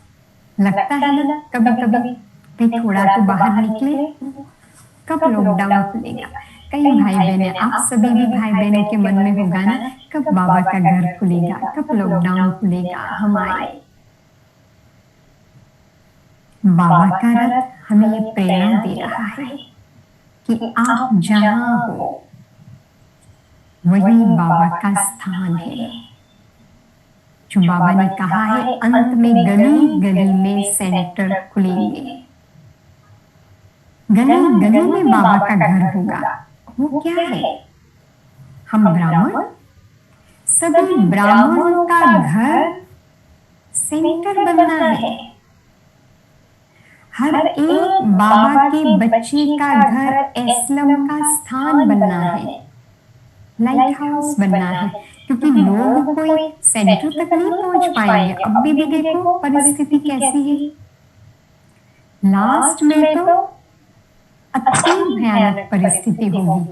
लगता है ना कभी कभी थोड़ा तो बाहर निकले, कब लॉकडाउन खुलेगा। कई भाई बहने, आप सभी भी भाई बहनों के मन में होगा ना, कब बाबा का घर खुलेगा, कब लॉकडाउन खुलेगा, हम आए। बाबा का रथ हमें ये प्रेरणा दे रहा है कि आप जहां हो वही बाबा का स्थान है। जो बाबा ने कहा है अंत में गली गली में सेंटर खुलेंगे, गली गली में बाबा का घर होगा। वो क्या है? हम ब्राह्मण, सभी ब्राह्मणों का घर सेंटर बनना है। हर एक बाबा के बच्चे का घर एस्लम का स्थान बनना है, लाइट हाउस बनना है, क्योंकि लोग कोई सेंटर तक नहीं पहुंच पाएंगे। अब भी देखो परिस्थिति कैसी है, लास्ट में तो अति भयानक परिस्थिति होगी।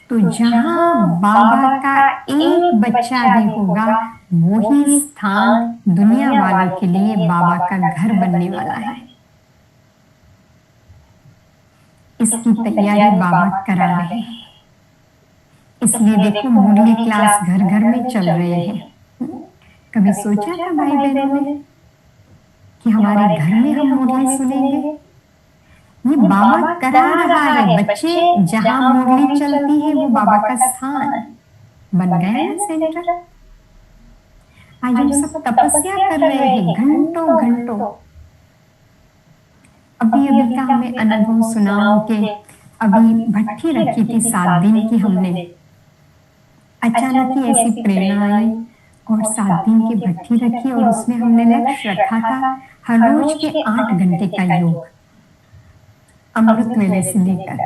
तो जहां बाबा का एक बच्चा भी होगा, वही स्थान दुनिया वालों के लिए बाबा का घर बनने वाला है। इसकी तैयारी बाबा करा रहे हैं। इसलिए देखो मुरली क्लास घर घर में चल रहे हैं। कभी सोचा था भाई बहनों ने कि हमारे घर में हम मुरली सुनेंगे। ये बाबा करा रहा है, बच्चे जहां मुरली चलती है वो बाबा का स्थान बन गया ना, सेंटर। आज हम सब तपस्या कर रहे हैं घंटों घंटों। अभी अभी का हमें अनुभव सुनाऊं कि अभी भट्ठी रखी थी 7 दिन की हमने। अचानक ही ऐसी प्रेरणा आई और 7 दिन की भट्ठी रखी और उसमें हमने लक्ष्य रखा था हर रोज के 8 घंटे का योग, अमृत वेले से लेकर।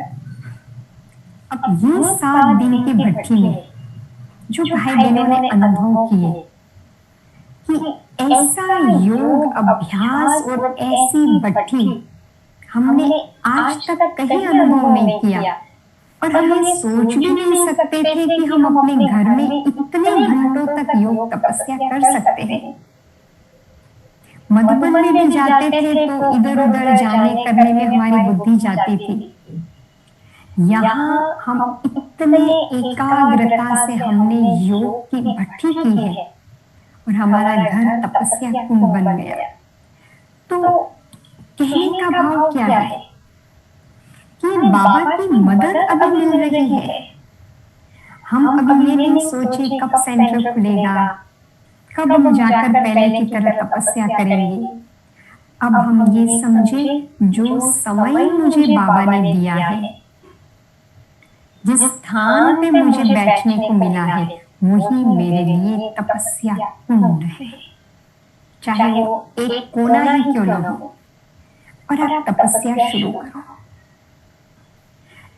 अब ये 7 दिन की भट्ठी में जो भाई बहनों ने अनुभव किए कि ऐसा योग अभ्यास और ऐसी भट्ठी हमने आज तक कहीं अनुभव नहीं किया। और हम ये सोच भी नहीं सकते थे कि हम अपने घर में इतने घंटों तक योग तपस्या कर सकते हैं। मधुबन में भी जाते थे तो इधर उधर जाने करने में हमारी बुद्धि जाती थी। यहाँ हम इतने एकाग्रता से हमने योग की भट्ठी की है और हमारा घर तपस्या कुंड बन गया। तो कहने का भाव क्या है कि बाबा की मदद अभी मिल रही है। हम अभी ये नहीं सोचे कब सेंटर खुलेगा, कब हम जाकर पहले की तरह तपस्या करेंगे। अब हम ये समझे जो समय मुझे बाबा ने दिया है, जिस स्थान पे मुझे बैठने को मिला है, वही मेरे लिए तपस्या कुंड है। चाहे वो एक कोना ही क्यों न हो, और आप तपस्या शुरू करो।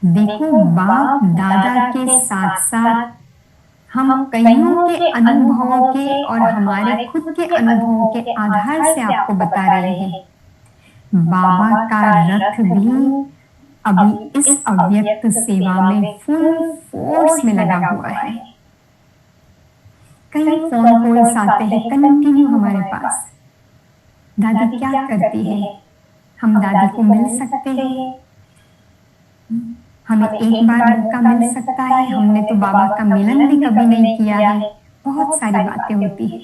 देखो, बाप दादा के साथ साथ हम कईयों के अनुभवों के और हमारे खुद के अनुभवों के आधार से आपको बता रहे हैं, बाबा का रथ भी अभी इस अव्यक्त सेवा में फुल फोर्स में लगा हुआ है। कई फोन कॉल्स आते हैं कंटिन्यू हमारे पास, दादी क्या करती है, हम दादी को मिल सकते हैं, हमें एक बार मौका मिल सकता है, हमने तो बाबा का मिलन भी कभी नहीं किया है। बहुत सारी बातें होती है।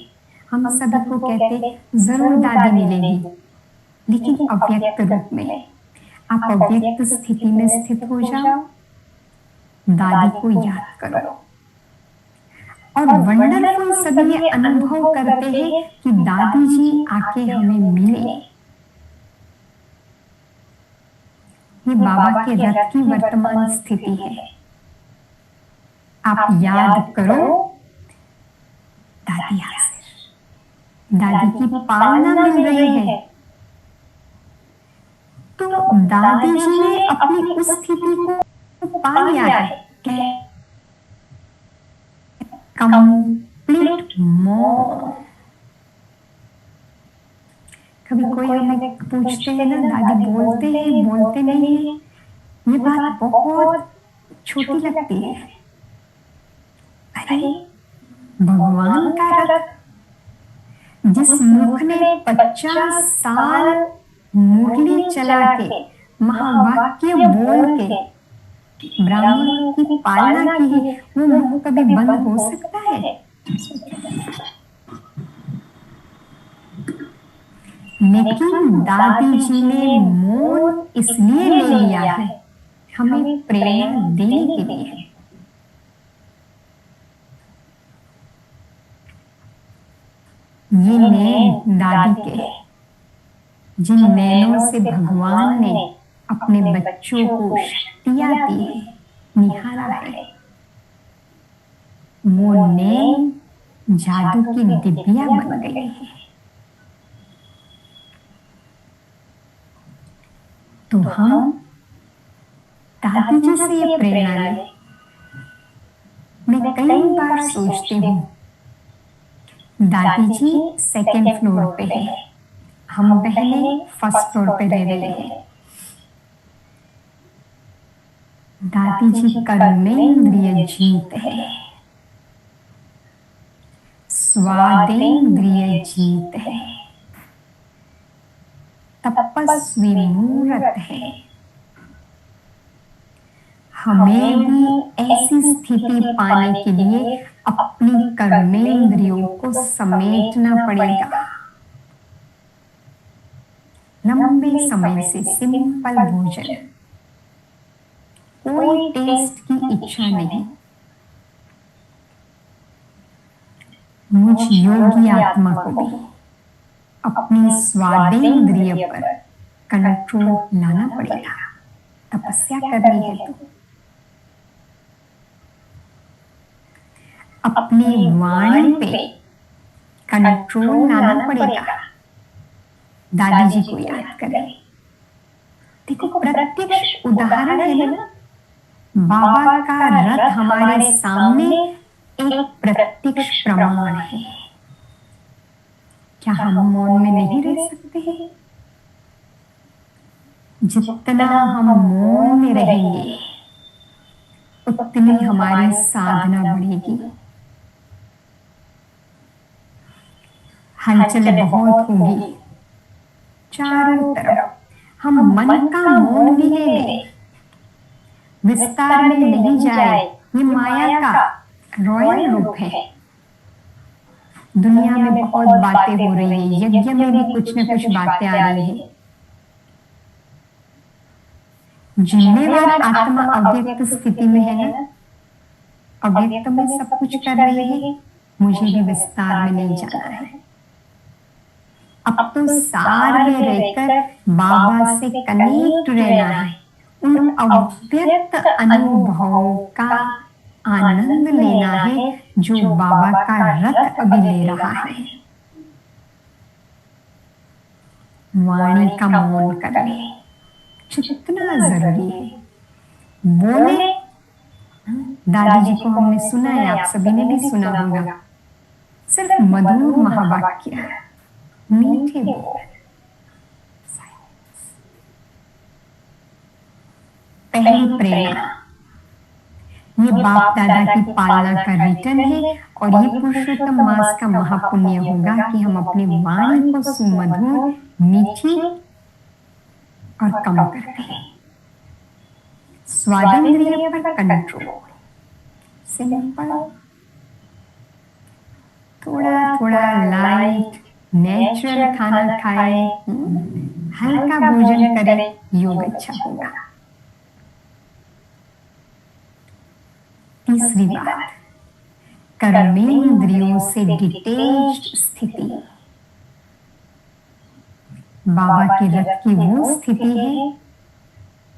हम सभी को कहते जरूर दादी मिलेगी, लेकिन अव्यक्त रूप में। आप अव्यक्त स्थिति में स्थित हो जाओ, दादी को याद करो। और वंडरफुल सभी ये अनुभव करते हैं कि दादी जी आके हमें मिले। ये बाबा के रथ की वर्तमान स्थिति है। आप याद करो, दादी हाजिर, दादी की पालना मिल रही है। तो दादी जी ने अपनी उस स्थिति को पा लिया है। Complete mom. कभी कोई हमें पूछते हैं ना, दादी बोलते हैं बोलते नहीं है, ये बात बहुत छोटी लगती है। अरे भगवान का रथ, जिस मुख ने 50 साल मुरली चला के महावाक्य बोल के ब्राह्मणों की पालना की है, वो मुख कभी बंद हो सकता है? लेकिन दादी जी ने मौन इसलिए ले लिया है, हमें प्रेरणा देने के लिए। ये नैन दादी के, जिन नैनों से भगवान ने अपने बच्चों को शक्तियां दी है, निहारा है, वो नैन जादू की दिव्या बन गई है। तो हम दादी जी से ये प्रेरणा लें। मैं कई बार सोचती हूँ, दादी जी 2nd फ्लोर पे है, हम पहले 1st फ्लोर पे रह रहे हैं। दादी जी कर्मेंद्रिय जीत है, स्वादेंद्रिय जीत है, तपस्वी मूर्त है। हमें भी ऐसी स्थिति पाने के लिए अपनी कर्मेंद्रियों को समेटना पड़ेगा। लंबे समय से सिंपल भोजन, कोई टेस्ट की इच्छा नहीं। मुझ योगी आत्मा को भी अपनी स्वादेंद्रिय पर कंट्रोल लाना पड़ेगा। तपस्या करनी है तो अपनी वाणी पे कंट्रोल लाना पड़ेगा। दादी जी को याद करें। देखो, प्रत्यक्ष उदाहरण है ना, बाबा का रथ हमारे सामने एक प्रत्यक्ष प्रमाण है। क्या हम मौन में नहीं रह सकते हैं? जितना हम मौन में रहेंगे उतनी हमारी साधना बढ़ेगी। हलचल बहुत होगी चारों तरफ। हम मन का मौन भी ले लें, विस्तार में नहीं जाए। ये माया का रॉयल रूप है। दुनिया में बहुत बातें हो रही है, यज्ञ में भी कुछ न कुछ बातें आ रही है। जिम्मेवार आत्मा अव्यक्त स्थिति में है ना, अव्यक्त में सब कुछ कर रही है। मुझे भी विस्तार में नहीं जाना है। अब तो सार में रहकर बाबा से कनेक्ट रहना है। उन अव्यक्त अनुभवों का आनंद लेना है जो बाबा का रथ अभी ले रहा है। वाणी का मौन करने कितना जरूरी है। बोले, दादी जी को हमने सुना है, आप सभी ने भी सुना होगा। सिर्फ मधुर महावाक्य, मीठे बोल। पहली प्रेरणा, ये बाप दादा की पालना का रिटर्न है। और ये पुरुषोत्तम मास का महापुण्य होगा कि हम अपनी वाणी को सुमधुर, मीठी और कम करते हैं। स्वादेंद्रिय पर कंट्रोल, सिंपल, थोड़ा थोड़ा लाइट नेचुरल खाना खाएं, हल्का भोजन करें, योग अच्छा होगा। तीसरी बात, कर्मेंद्रियों से डिटेच्ड स्थिति। बाबा के रथ की वो स्थिति है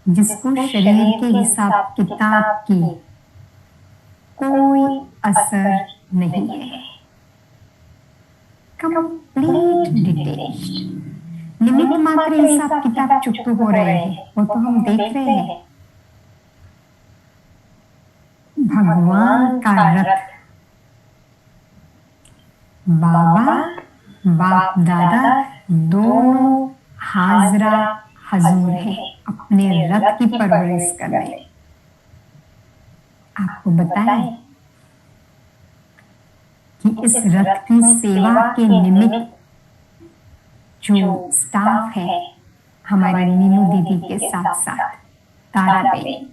जिसको शरीर के हिसाब किताब की कोई असर नहीं है। Complete detached. निमित्त मात्र हिसाब किताब चुप तो हो रहे हैं, वो तो हम देख रहे हैं। भगवान का रथ, बाबा बाप दादा दोनों हाजरा हजूर है अपने रथ की परवरिश करने। आपको बताएं कि इस रथ की सेवा के निमित्त जो स्टाफ है हमारी नीनू दीदी के साथ साथ तारा बेन,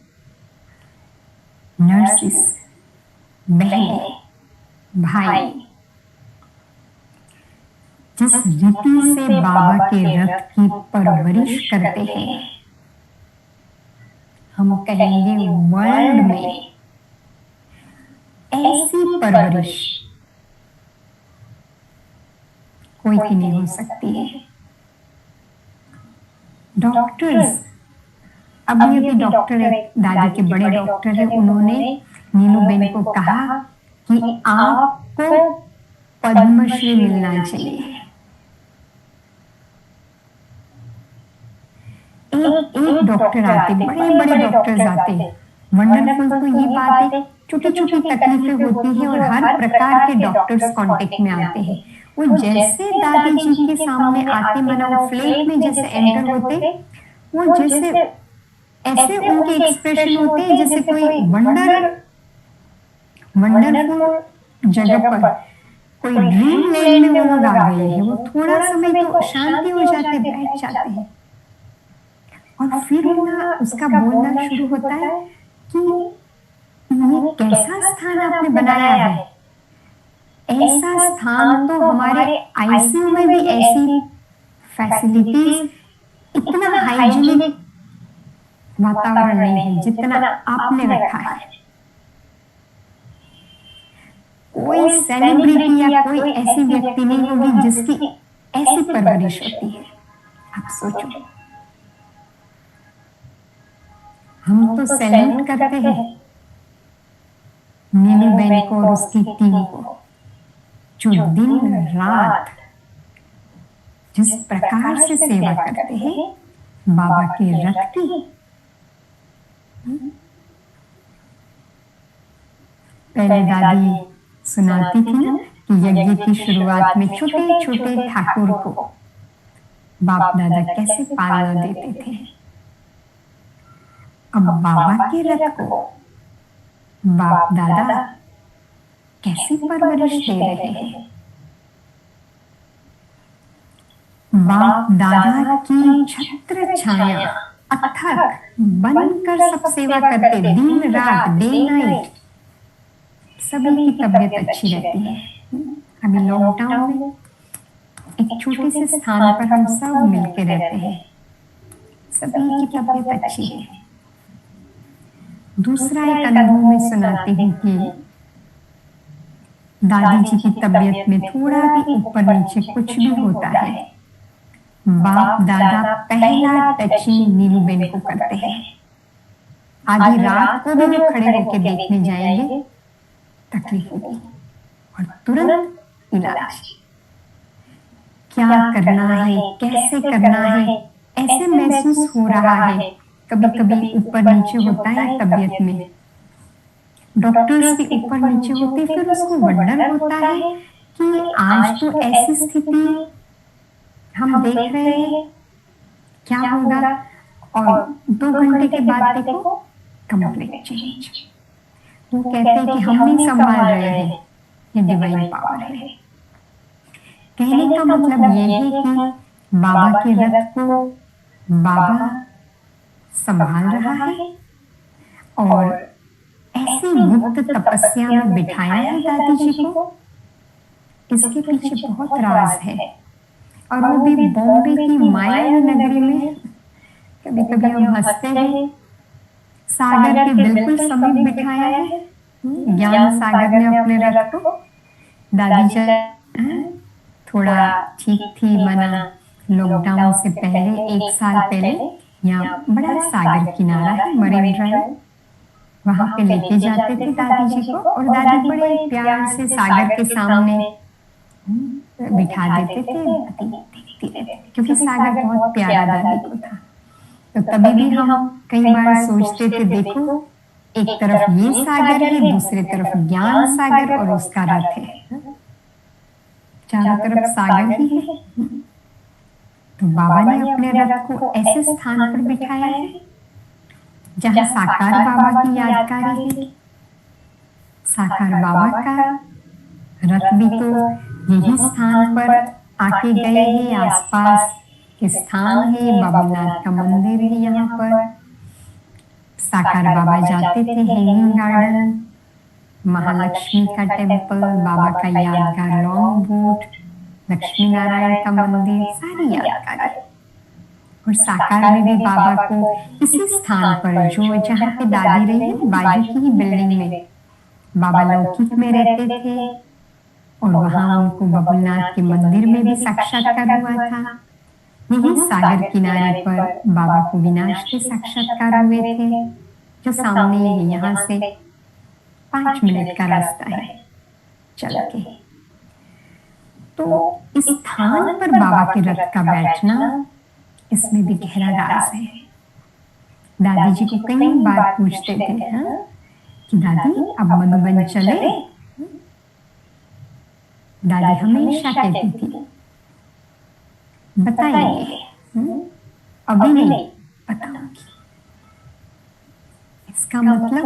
नर्सिस, बहनें, भाई, जिस रीति से बाबा के रथ की परवरिश करते हैं, हम कहेंगे वर्ल्ड में ऐसी परवरिश कोई की नहीं हो सकती है। डॉक्टर्स, अभी डॉक्टर, दादी के बड़े डॉक्टर है, उन्होंने नीनू बेन को कहा कि आपको पद्मश्री मिलना चाहिए। एक डॉक्टर आते, बड़े बड़े डॉक्टर्स आते, वंडरफुल। तो ये बात है, छोटी छोटी तकलीफें होती है और हर प्रकार के डॉक्टर्स कांटेक्ट में आते हैं। वो जैसे दादी जी के सामने आते, माना वो फ्लैट में जैसे एंटर होते, वो जैसे ऐसे उनके एक्सप्रेशन होते हैं जैसे कोई वंडरफुल जगह पर, कोई ड्रीम लैंड में वो लोग आ गए हैं। वो थोड़ा समय तो शांति हो जाते, बैठ जाते हैं और फिर उसका बोलना शुरू होता है कि ये कैसा स्थान आपने बनाया है। ऐसा स्थान तो हमारे आईसीयू में भी ऐसी फैसिलिटीज इतना हाइजीनिक वातावरण नहीं है जितना आपने रखा है। कोई सेलिब्रिटी या कोई ऐसी व्यक्ति नहीं होगी जिसकी ऐसी परवरिश होती है। आप सोचो, हम तो सैल्यूट करते हैं नीलू बेन को और उसकी टीम को, जो दिन रात जिस प्रकार से सेवा करते हैं बाबा के रथ की। पहले दादी सुनाती थी ना कि यज्ञ की शुरुआत में छोटे छोटे ठाकुर को बाप दादा कैसे पालना देते थे। अब बाबा के रथ को बाप दादा कैसी परवरिश दे रहे हैं। बाप दादा की छत्र छाया अथक बनकर सब सेवा करते, दिन रात, डे नाइट, सभी की तबीयत अच्छी रहती है। अभी लॉकडाउन में एक छोटे से स्थान पर हम सब मिलके रहते हैं, सभी की तबीयत अच्छी है। दूसरा एक अनुभव में सुनाती हूँ कि दादी जी की तबीयत में थोड़ा भी ऊपर नीचे कुछ भी होता है, बाप दादा पहला टचिंग नीलू बेन को करते हैं। आधी रात को भी वो खड़े होकर देखने जाएंगे, तकलीफ होगी और तुरंत इलाज। क्या करना है, कैसे करना है, ऐसे महसूस हो रहा है। कभी कभी ऊपर नीचे होता है तबीयत में, डॉक्टर्स भी ऊपर नीचे होते, फिर उसको वंडर होता है कि आज तो ऐसी स्थिति हम देख रहे हैं, क्या होगा। और 2 घंटे के बाद देखो कंप्लीट चेंज। वो कहते हैं कि हम नहीं संभाल रहे हैं, ये डिवाइन पावर है। कहने का मतलब ये है कि बाबा के रथ को बाबा संभाल रहा है और ऐसी गुप्त तपस्या में बिठाया है दादी जी को। इसके पीछे बहुत राज है, और वो भी बॉम्बे की माया नगरी में। कभी कभी हम हंसते हैं, सागर के बिल्कुल समीप बिठाया है, ज्ञान सागर में अपने रथ को। दादी जी थोड़ा ठीक थी, मना लॉकडाउन से पहले 1 साल पहले यहाँ बड़ा सागर किनारा है मरीन ड्राइव, वहां पे लेके जाते थे दादी जी को, और दादी बड़े प्यार से सागर के सामने बिठा देते थे, देखती रहती, क्योंकि सागर बहुत प्यारा दादी को था। तो तभी भी हम कई बार सोचते थे, देखो एक तरफ ये सागर है, दूसरी तरफ ज्ञान सागर और उसका रथ है, चारों तरफ सागर ही है। तो बाबा ने अपने रथ को ऐसे स्थान पर बिठाया है जहां साकार बाबा की यादगारी है। साकार बाबा का रथ भी तो यही स्थान पर आके गए हैं, आसपास के स्थान है, बाबूनाथ का मंदिर है यहाँ पर। साकार बाबा जाते थे हैंगिंग गार्डन, महालक्ष्मी का टेम्पल, बाबा का यादगार लॉन्ग बोट, लक्ष्मी नारायण का मंदिर, सारी यादगार। और साकार में भी बाबा को इसी स्थान पर, जो जहाँ पे दादी रही, बाजू की ही बिल्डिंग में बाबा लौकिक में रहते थे, और वहां उनको बबुलनाथ के मंदिर में भी साक्षात्कार हुआ था। यही सागर किनारे पर बाबा को विनाश के साक्षात्कार हुए थे, जो सामने ही यहाँ से 5 मिनट का रास्ता है चल के। तो इस स्थान पर बाबा के रथ का बैठना, इसमें भी गहरा राज है। दादी जी को कई बार पूछते थे कि दादी अब मधुबन चले। दादी हमेशा कहती थी, बताइए, अभी नहीं बताऊंगी। इसका मतलब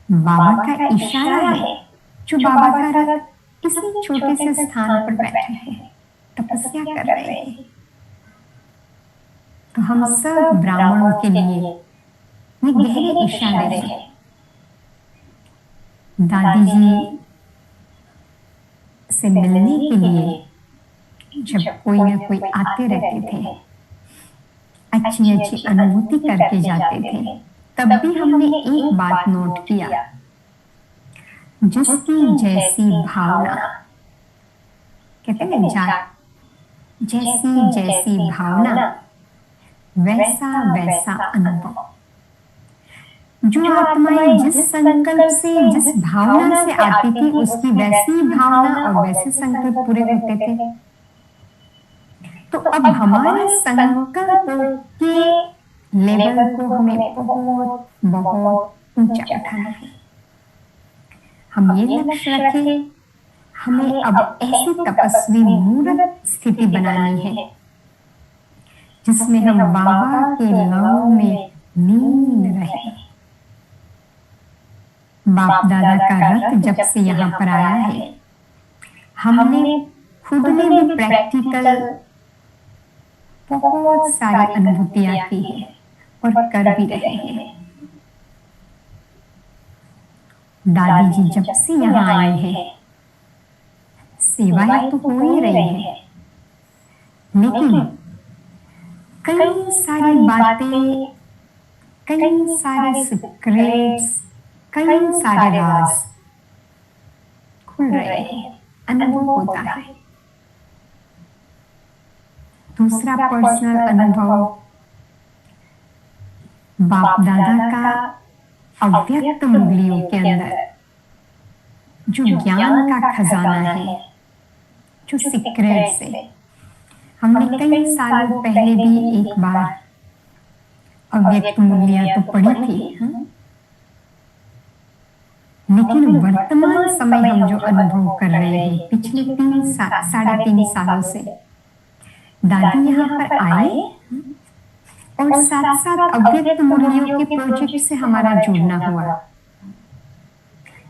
बाबा का इशारा है, जो बाबा का रथ इसी छोटे से स्थान पर बैठे हैं, तपस्या कर रहे हैं। तो हम सब ब्राह्मणों के लिए ये गहरे इशारे हैं। दादी जी से मिलने के लिए जब कोई न कोई आते रहते थे, अच्छी अच्छी अनुभूति करके जाते थे, तब भी हमने एक बात नोट किया, जिसकी जैसी भावना, कहते हैं जैसी जैसी भावना वैसा वैसा अनुभव। जो आत्माएं जिस संकल्प से, जिस भावना से आती थी, उसकी वैसी भावना और वैसे संकल्प पूरे होते थे। तो अब हमारे संकल्प के लेवल को हमें बहुत बहुत ऊंचा उठाना है। हम ये लक्ष्य रखें, हमें अब ऐसी तपस्वी मूर्त स्थिति बनानी है जिसमें हम बाबा के लव में लीन रहे। बाप दादा का रथ जब से यहाँ पर आया है, हमने खुद ने भी प्रैक्टिकल बहुत सारी अनुभूतियां की है और कर भी रहे हैं। दादी जी जब से यहाँ आए हैं, सेवाएं तो हो ही रही है, लेकिन कई सारी बातें, कई सारे सीक्रेट्स, कई सारे राज खुल रहे हैं, अनुभव होता है। दूसरा पर्सनल अनुभव, बाप दादा का अव्यक्त मुरलियों के अंदर जो ज्ञान का खजाना है, जो सीक्रेट्स है। हमने कई सालों पहले भी एक बार अव्यक्त मुरलियां तो पढ़ी थी, लेकिन वर्तमान समय हम जो अनुभव कर रहे हैं पिछले 3-3.5 सालों से, दादी यहाँ पर आए और साथ साथ अव्यक्त मुरलियों के प्रोजेक्ट से हमारा जुड़ना हुआ।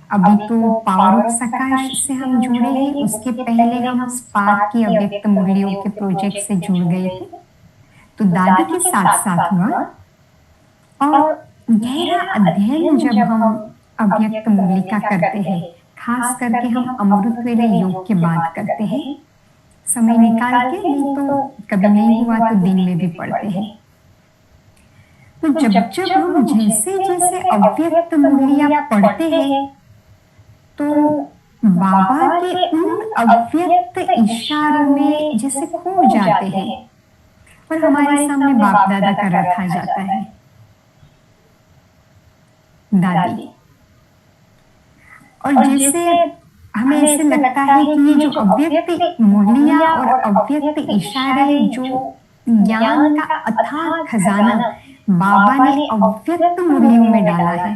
अभी तो पावर ऑफ सकाश से हम जुड़े हैं, उसके पहले हम स्पार्क की अव्यक्त मुरलियों के प्रोजेक्ट से जुड़ गए थे। तो दादी के साथ साथ हुआ और गहरा अध्ययन जब हम अव्यक्त मुरली का करते हैं, खास करके हम अमृत वेले योग के बाद करते हैं, समय निकाल के, नहीं तो कभी नहीं हुआ तो दिन में भी पढ़ते हैं। तो जब जब हम जैसे जैसे अव्यक्त मुरलियां पढ़ते हैं, तो बाबा के उन अव्यक्त इशारों में जैसे खो जाते हैं और हमारे सामने बाप दादा का रथ आ जाता है। दादी, और जैसे हमें ऐसे लगता है कि ये जो अव्यक्त मुरलियां और अव्यक्त इशारे, जो ज्ञान का अथाह खजाना बाबा ने अव्यक्त मुरलियों में डाला है,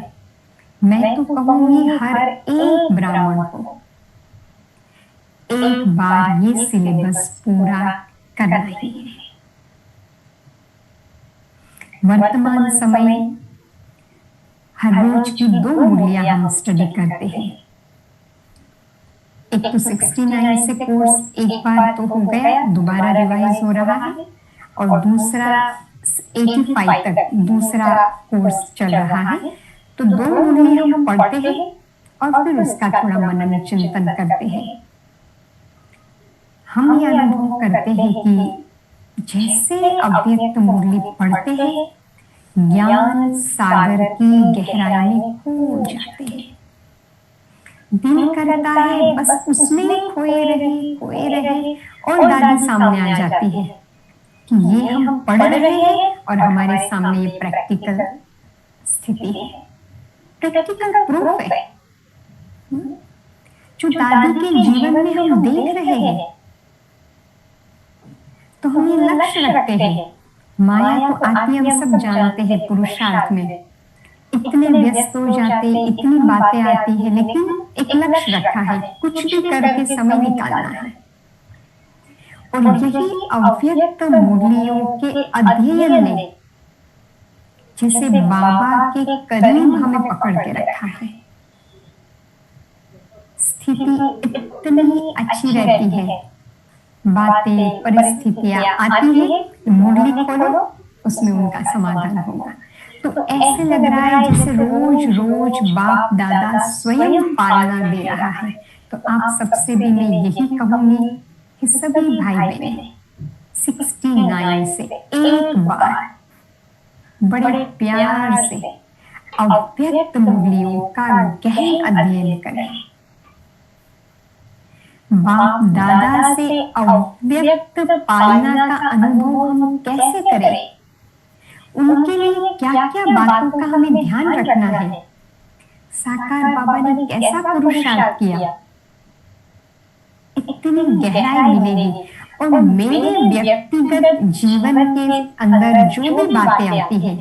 मैं तो कहूंगी हर एक ब्राह्मण को एक बार ये सिलेबस पूरा करना ही है। वर्तमान समय हर रोज की 2 मुरलियां हम स्टडी करते हैं। एक तो 69 से कोर्स एक बार तो हो गया, दोबारा रिवाइज हो रहा है, और दूसरा 85 तक दूसरा कोर्स चल रहा है। तो 2 मुरली हम पढ़ते हैं और फिर उसका थोड़ा मनन चिंतन करते हैं। हम ये अनुभव करते हैं कि जैसे अव्यक्त मुरली पढ़ते हैं, ज्ञान सागर की गहराई में खो जाते हैं। दिल करता है बस उसमें खोए रहे और दादी सामने आ जाती है कि ये हम पढ़ रहे हैं और हमारे सामने ये प्रैक्टिकल स्थिति है, प्रैक्टिकल प्रूफ है जो दादी के जीवन में हम देख रहे हैं। तो हम ये लक्ष्य रखते हैं। माया तो आती है, हम सब जानते हैं, पुरुषार्थ में इतने व्यस्त हो जाते, इतनी बातें आती है, लेकिन एक लक्ष्य रखा है, कुछ भी करके समय निकालना है। और यही अव्यक्त मुरलियों के अध्ययन ने जैसे बाबा के करीब हमें पकड़ के रखा है। स्थिति इतनी अच्छी रहती है, बातें परिस्थितियां आती है, मुरली खोलो, उसमें उनका समाधान होगा। तो ऐसे लग रहा है जैसे रोज रोज बाप दादा स्वयं पालना दे रहा है। तो आप सबसे भी मैं यही कहूंगी कि सभी भाई बहन 69 से एक बार बड़े प्यार से अव्यक्त मुरलियों का गहन अध्ययन करें। बाप दादा से अव्यक्त पालना का अनुभव हम कैसे करें, उनके लिए क्या क्या बातों का हमें ध्यान रखना है, साकार बाबा ने कैसा पुरुषार्थ किया, इतनी गहराई मिलेगी। और मेरे व्यक्तिगत जीवन के अंदर जो भी बातें आती है,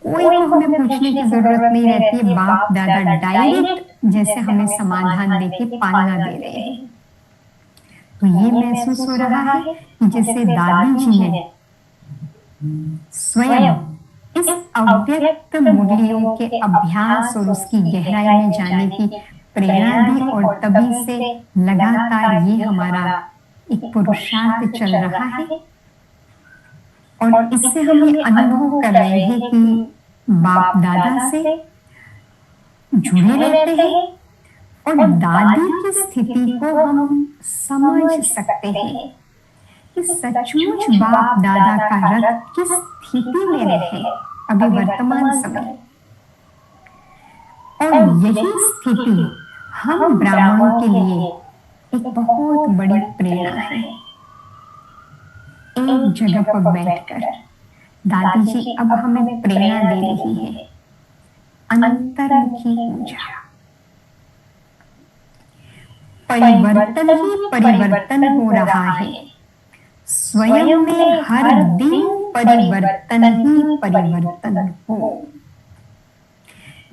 कोई को हमें पूछने की जरूरत नहीं रहती है। बाप दादा डायरेक्ट जैसे हमें समाधान देके पालना दे रहे हैं। तो ये महसूस हो रहा है कि जैसे दादी जी ने स्वयं इस अव्यक्त मुरलियों के अभ्यास और उसकी गहराई में जाने की प्रेरणा दी, और तभी से लगातार ये हमारा एक पुरुषार्थ चल रहा है। और इससे हम ये अनुभव कर रहे हैं कि बाप दादा से जुड़े रहते हैं और दादी की स्थिति को हम समझ सकते हैं कि सचमुच बाप दादा का रथ किस स्थिति में रहे अभी वर्तमान समय। और यही स्थिति हम ब्राह्मणों के लिए एक बहुत बड़ी प्रेरणा है। एक जगह पर बैठकर दादी जी अब हमें प्रेरणा दे रही है, अंतर्मुखी पूजा। परिवर्तन ही परिवर्तन हो रहा है, स्वयं में हर दिन परिवर्तन ही परिवर्तन हो।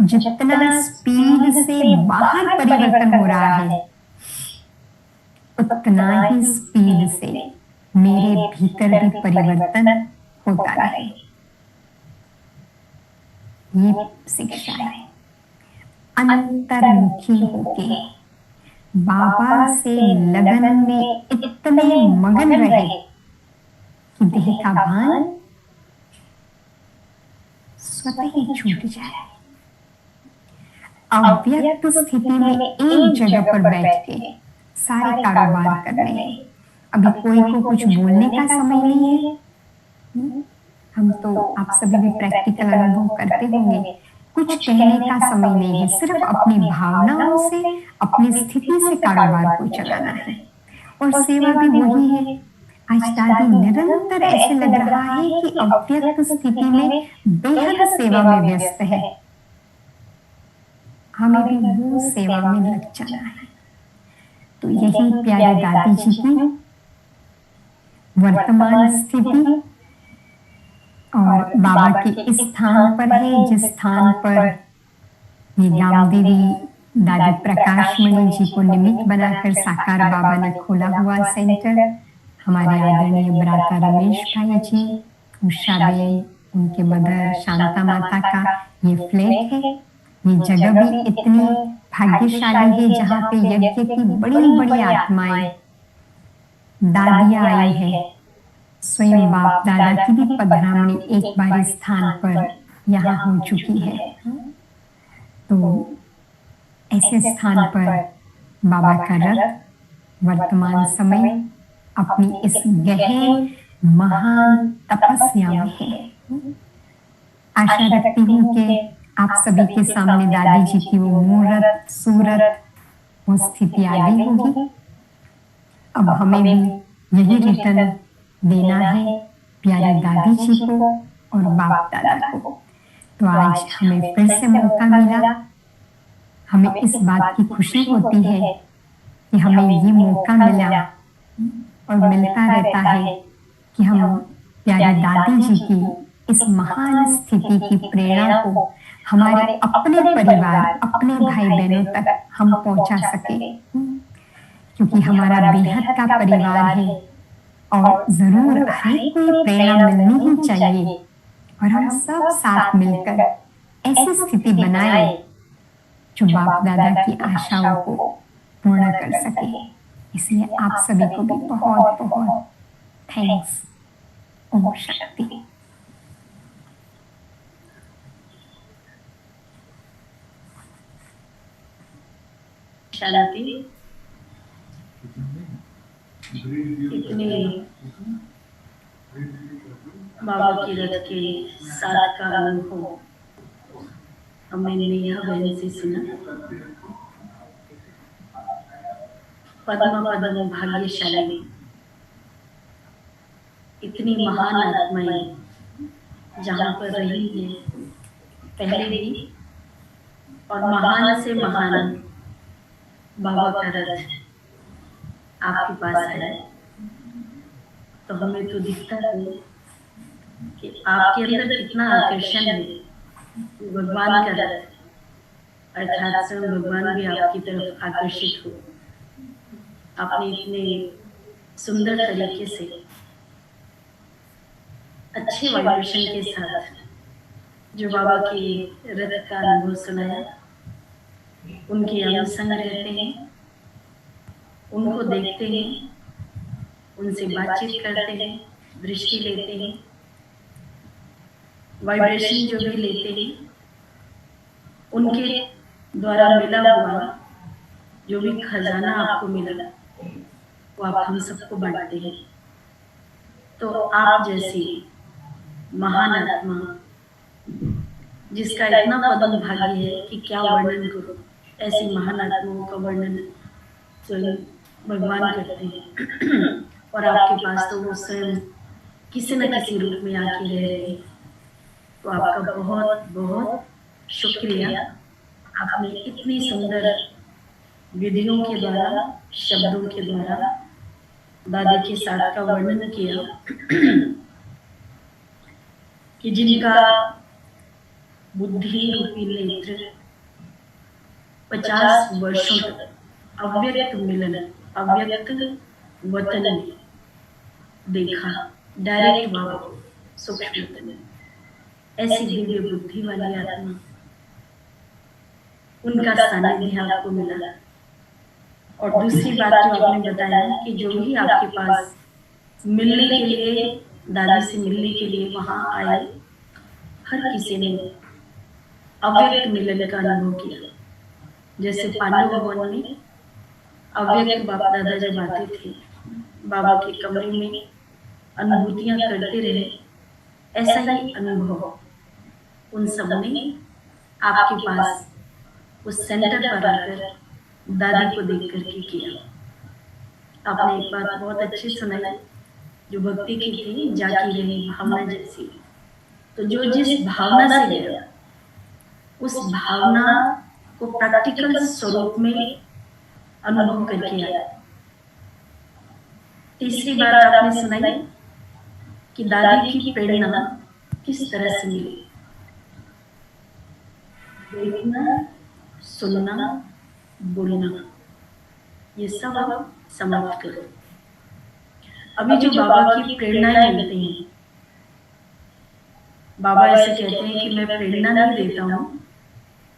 जितना स्पीड से बाहर परिवर्तन हो रहा है, उतना ही स्पीड से मेरे भीतर भी परिवर्तन होता रहे। ये शिक्षा है। अंतर्मुखी होके बाबा से लगन में इतने मगन रहे कि देह का भान स्वतः ही छूट जाए। अव्यक्त स्थिति में एक जगह पर बैठ के सारे कारोबार कर रहे हैं। अभी कोई को कुछ बोलने का समय नहीं है। हम तो आप सभी भी प्रैक्टिकल अनुभव करते होंगे, कुछ कहने का समय नहीं है, सिर्फ अपनी भावनाओं से, अपनी स्थिति से कारोबार को चलाना है। और सेवा भी वही है। आज दादी निरंतर ऐसे लग रहा है कि अव्यक्त स्थिति में बेहद सेवा में व्यस्त है। हमें भी वो सेवा में लग जाना है। तो यही प्यारे दादी जी की वर्तमान स्थिति और बाबा के इस स्थान पर है, जिस स्थान पर ये गामदेवी दादी प्रकाश मणि जी को निमित्त बनाकर साकार बाबा ने खोला हुआ सेंटर। हमारे आदरणीय भ्राता रमेश भाई जी, उषा बेन, उनके मदर शांता माता का ये फ्लैट है। ये जगह भी इतनी भाग्यशाली है जहाँ पे यज्ञ की बड़ी बड़ी आत्माएं, दादियां आई है। स्वयं बाप दादा की भी पधरामणी एक बार इस स्थान पर यहाँ हो चुकी है। तो ऐसे स्थान पर बाबा का रथ वर्तमान समय अपनी इस गहन महान तपस्या में है। आशा रखती हूँ कि आप सभी के सामने दादी जी की वो मूर्त सूरत वो स्थिति आ गई होगी। अब हमें भी यही रिटर्न देना है प्यारी दादी जी को और बाप दादा को। तो आज हमें फिर से मौका मिला। हमें इस बात की खुशी होती है कि हमें ये मौका मिला और मिलता रहता है कि हम प्यारी दादी जी की इस महान स्थिति की प्रेरणा को हमारे अपने परिवार, अपने भाई बहनों तक हम पहुंचा सके, क्योंकि हमारा बेहद का परिवार है और जरूर हर कोई प्रेरणा मिलनी ही चाहिए। और हम सब साथ मिलकर ऐसी स्थिति बनाए जो बाप दादा की आशाओं को पूर्ण कर सके। इसलिए आप सभी को भी बहुत बहुत थैंक्स। ओम शक्ति। शांति। इतनी बाबा के रथ के साथ का अनुभव हमने नेहा बहन से सुना। पद्म पद्म भाग्यशाली, इतनी महान आत्माएं जहाँ पर रही है पहले भी, और महान से महान बाबा का रथ आपके पास आया, तो हमें तो दिखता है कि आपके अंदर कितना आकर्षण है भगवान का रथ, अर्थात स्वयं भगवान भी आपकी तरफ आकर्षित हो। आपने इतने सुंदर तरीके से अच्छे वाइब्रेशन के साथ जो बाबा के रथ का अनुभव सुनाया, उनके अंग संग रहते हैं, उनको देखते हैं, उनसे बातचीत करते हैं, दृष्टि लेते हैं, वाइब्रेशन जो भी लेते हैं, उनके द्वारा मिला हुआ जो भी खजाना आपको मिला वो आप हम सबको बांटते हैं। तो आप जैसी महान आत्मा जिसका इतना पद्म भाग्य है कि क्या वर्णन करो, ऐसी महान आत्माओं का वर्णन स्वयं भगवान करते हैं, और आपके पास तो वो स्वयं किसी न किसी रूप में आके रह रहे हैं। तो आपका बहुत बहुत शुक्रिया। आपने इतनी सुंदर विधियों के द्वारा, शब्दों के द्वारा दादी के साथ का वर्णन किया कि जिनका बुद्धि रूपी नेत्र 50 वर्षों तक अव्यक्त मिलन, अव्यक्त वतन में देखा, डायरेक्ट भाव सूक्ष्म वतन, ऐसी दिव्य बुद्धि वाली आत्मा, उनका सानिध्य आपको मिला। और दूसरी बात जो आपने बताया कि जो भी आपके पास मिलने के लिए, दादी से मिलने के लिए वहां आए, हर किसी ने अव्यक्त मिलन का अनुभव किया। जैसे पांडव भवन में अव्यक्त बाप दादा जब आते थे, बाबा के कमरे में अनुभूतियां करते रहे, ऐसा ही अनुभव उन सब ने आपके पास उस सेंटर पर आकर दादी को देख करके किया। आपने एक बात बहुत अच्छी सुनाई जो भक्ति की थी, जाकी रही भावना जैसी। तो जो जिस भावना से गया, उस भावना को प्रैक्टिकल स्वरूप में अनुभव करके आया। तीसरी बात आपने सुनाई कि दादी की प्रेरणा किस तरह से मिली। देखना, सुनना, बोलना, ये सब आप समाप्त करो। अभी जो बाबा की प्रेरणाएं मिलती हैं, बाबा ऐसे कहते हैं कि मैं प्रेरणा नहीं देता हूँ,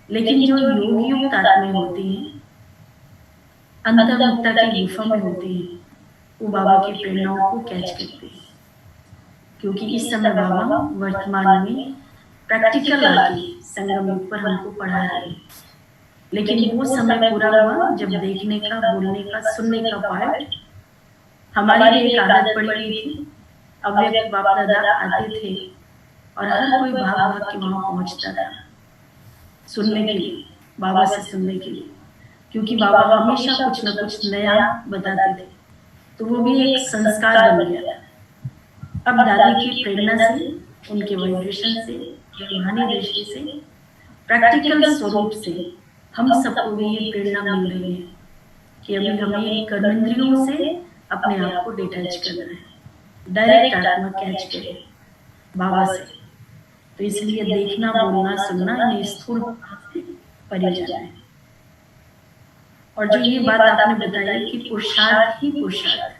लेकिन जो योग युक्त आत्माएं होती हैं, अंतर्मुक्ता की गुफा में होती हैं, वो बाबा की प्रेरणाओं को कैच करते हैं। क्योंकि इस समय बाबा वर्तमान में प्रैक्टिकल आके संगम युग पर हमको पढ़ा रहे हैं, लेकिन वो समय पूरा हुआ जब देखने का, बोलने का, सुनने का पार्ट हमारी भी एक आदत पड़ी हुई थी। अव्यक्त बाप दादा आते थे और हर कोई भाग भाग के वहां पहुंचता था सुनने के लिए, बाबा से सुनने के लिए, क्योंकि बाबा हमेशा कुछ न कुछ नया बताते थे। तो वो भी एक संस्कार बन गया था। अब दादी की प्रेरणा से, उनके वाइब्रेशन से, रूहानी दृष्टि से, प्रैक्टिकल स्वरूप से हम सबको भी ये प्रेरणा मिल रही है कि अभी हमें कर्मेंद्रियों से अपने आप को डिटैच करना है, डायरेक्ट आत्मा कैच करे बाबा से। तो इसलिए देखना, बोलना, सुनना इन्हें स्थूल परे जाना है। और जो ये बात आपने बताई कि पुरुषार्थ ही पुरुषार्थ,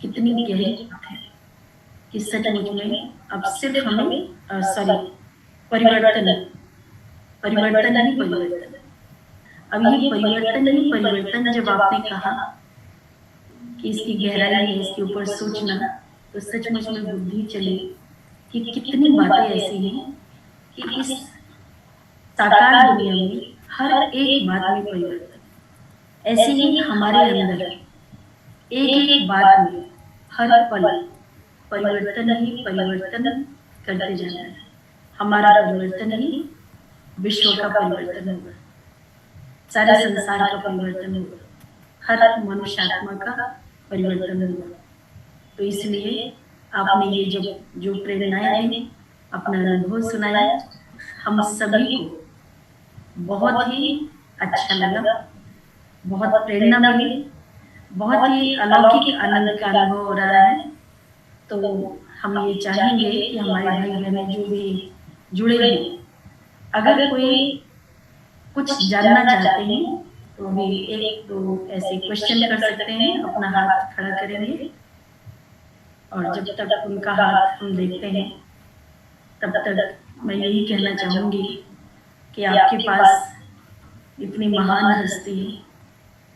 कितनी गहरी बात है कि सचमुच में अब सिर्फ हमें परिवर्तन ही परिवर्तन। अब ये परिवर्तन ही परिवर्तन जब आपने कहा कि इसकी गहराई है, इसके ऊपर सोचना, तो सचमुच में बुद्धि चली कि कितनी बातें ऐसी हैं कि इस साकार दुनिया में हर एक बात में परिवर्तन। ऐसे ही हमारे अंदर एक एक बात में हर पल परिवर्तन ही परिवर्तन करते जाना है। हमारा परिवर्तन ही विश्व का परिवर्तन होगा, सारे संसार का परिवर्तन होगा, हर मनुष्यात्मा का परिवर्तन होगा। तो इसलिए आपने ये जो प्रेरणाएं दी, अपना अनुभव सुनाया, हम सभी को बहुत ही अच्छा लगा, बहुत प्रेरणा मिली, बहुत ही अलौकिक आनंद का अनुभव हो रहा है। तो हम ये चाहेंगे कि हमारे भाई बहनें जो भी जुड़े हैं, अगर कोई कुछ जानना चाहते हैं तो भी एक दो ऐसे क्वेश्चन कर सकते हैं, अपना हाथ खड़ा करेंगे और जब तक उनका हाथ हम देखते हैं तब तक मैं यही कहना चाहूँगी कि आपके पास इतनी महान हस्ती है,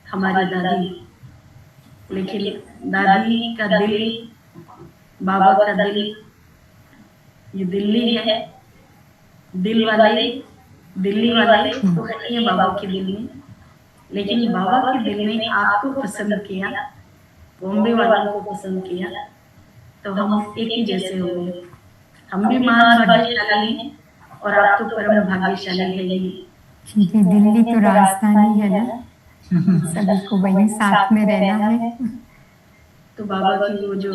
हमारी दादी, लेकिन दादी का दिल, बाबा का दिल, ये दिल्ली है, दिल वाले, दिल्ली वाले तो नहीं है बाबा के दिल में, लेकिन बाबा के दिल ने आपको पसंद किया, बॉम्बे वालों को पसंद किया, तो हम एक ही जैसे हो गए। हम भी महान भाग्यशाली हैं और आप तो परम भाग्यशाली है ही। ठीक है, दिल्ली तो राजधानी है ना, सभी को वही साथ में रहना है। तो बाबा की वो जो,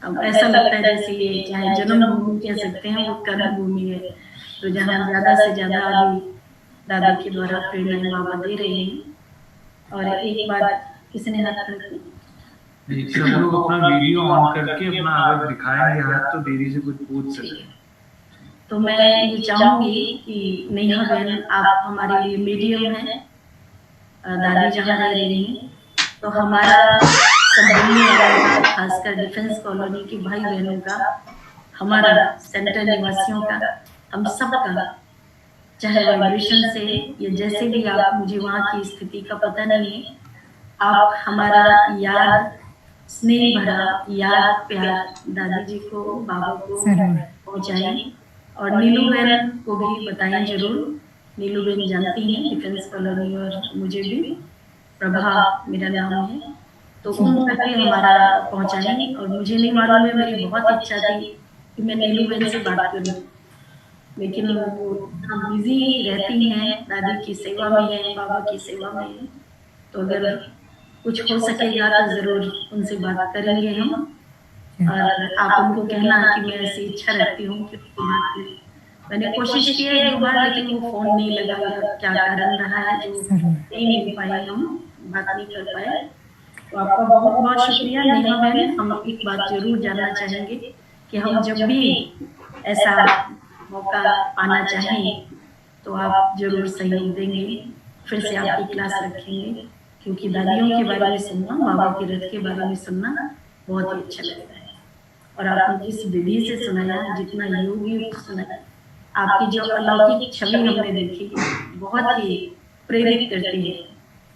अब ऐसा लगता है जैसे ये चाहे जन्मभूमि कह सकते हैं, वो कर्म भूमि है, तो जहाँ ज्यादा से ज्यादा अभी दादा के द्वारा प्रेरणाएं बाबा दे रहे हैं। और एक बात किसने हाथ रखी? सब लोग अपना वीडियो ऑन करके अपना अगर दिखाएंगे हाथ तो दीदी से कुछ पूछ सकते। तो मैं ये चाहूंगी कि नेहा बहन, आप हमारे लिए मीडियम है, दादी जहाँ रह रही हैं, तो हमारा सब खासकर डिफेंस कॉलोनी के भाई बहनों का, हमारा सेंट्रल निवासियों का, हम सब का, चाहे वाइब्रेशन से या जैसे भी आप, मुझे वहाँ की स्थिति का पता नहीं है, आप हमारा याद, स्नेह भरा याद, प्यार दादी जी को, बाबा को पहुँचाएं। और नीलू बहन को भी बताएं जरूर, नीलू बहन जानती हैं डिफेंस कॉलोनी और मुझे भी, प्रभा मेरा नाम है, तो उन तक भी हमारा पहुँचाएं। और मुझे नहीं मालूम है, मेरी बहुत इच्छा थी कि मैं नीलू बहन से बात करूं, लेकिन वो बिजी रहती हैं, दादी की सेवा में है, बाबा की सेवा में है, तो अगर कुछ हो सकेगा तो जरूर उनसे बात करेंगे हम। और आप उनको कहना कि मैं ऐसी इच्छा रखती हूँ कि मैंने कोशिश की है एक दो बार, लेकिन वो फोन नहीं लगा, क्या कारण रहा है जो नहीं मिल पाए, हम बात नहीं कर पाए। तो आपका बहुत बहुत शुक्रिया नेहा बहन। हम एक बात जरूर जानना चाहेंगे कि हम जब भी ऐसा मौका पाना चाहें तो आप जरूर सहयोग देंगे, फिर से आपकी क्लास रखेंगे, क्योंकि दादियों के बारे में सुनना, बाबा के रथ के बारे में सुनना बहुत ही अच्छा लगता है। और आपने जिस विधि से सुनाया, जितना योगी सुनाया, आपकी जो अलौकिक छवि हमने देखी, बहुत ही प्रेरित करती है।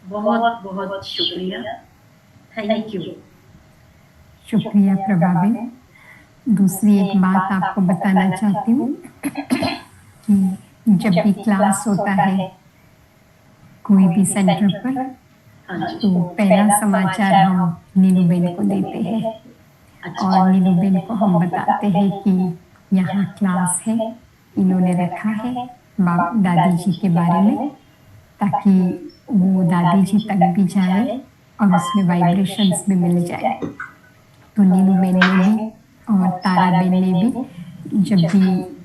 बहुत बहुत शुक्रिया, थैंक यू। शुक्रिया प्रभा बहन। दूसरी एक बात आपको बताना चाहती हूँ कि जब भी क्लास होता है कोई भी सेंटर पर, तो पहला समाचार हम नीलू बेन को देते हैं और नीलू बेन को हम बताते हैं कि यहाँ क्लास है, इन्होंने रखा है दादी जी के बारे में, ताकि वो दादी जी तक भी जाए और उसमें वाइब्रेशंस भी मिल जाए। तो नीलू बेन ने भी और तारा बेन ने भी, जब भी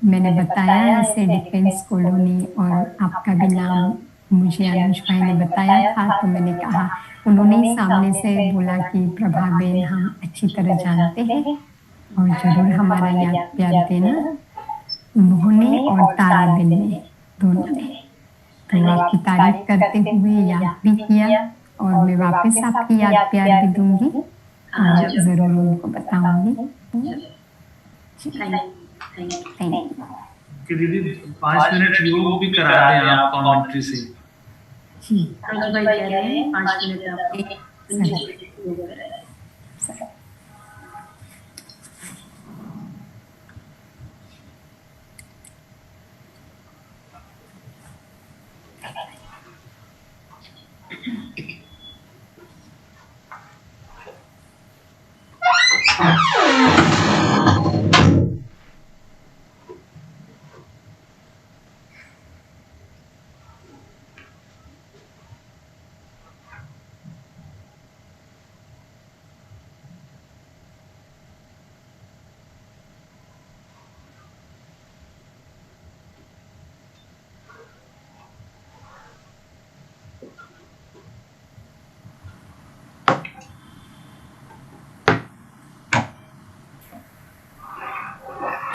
मैंने बताया ऐसे डिफेंस कॉलोनी और आपका भी नाम मुझे अनुज भाई ने बताया था, तो मैंने कहा, उन्होंने ही सामने से बोला कि प्रभा बेन हम अच्छी तरह जानते हैं और जरूर हमारा याद प्यार देना। उन्होंने और तारा बेन ने, दोनों ने, तो आपकी तारीफ करते हुए याद भी किया और मैं वापस आपकी याद प्यार भी दूंगी और जरूर उनको बताऊंगी। थैंक कि दीदी 5 मिनट योग भी करा दें आप कमेंट्री से। जी अनुज भाई कह रहे हैं 5 मिनट आप योग कराएं। सर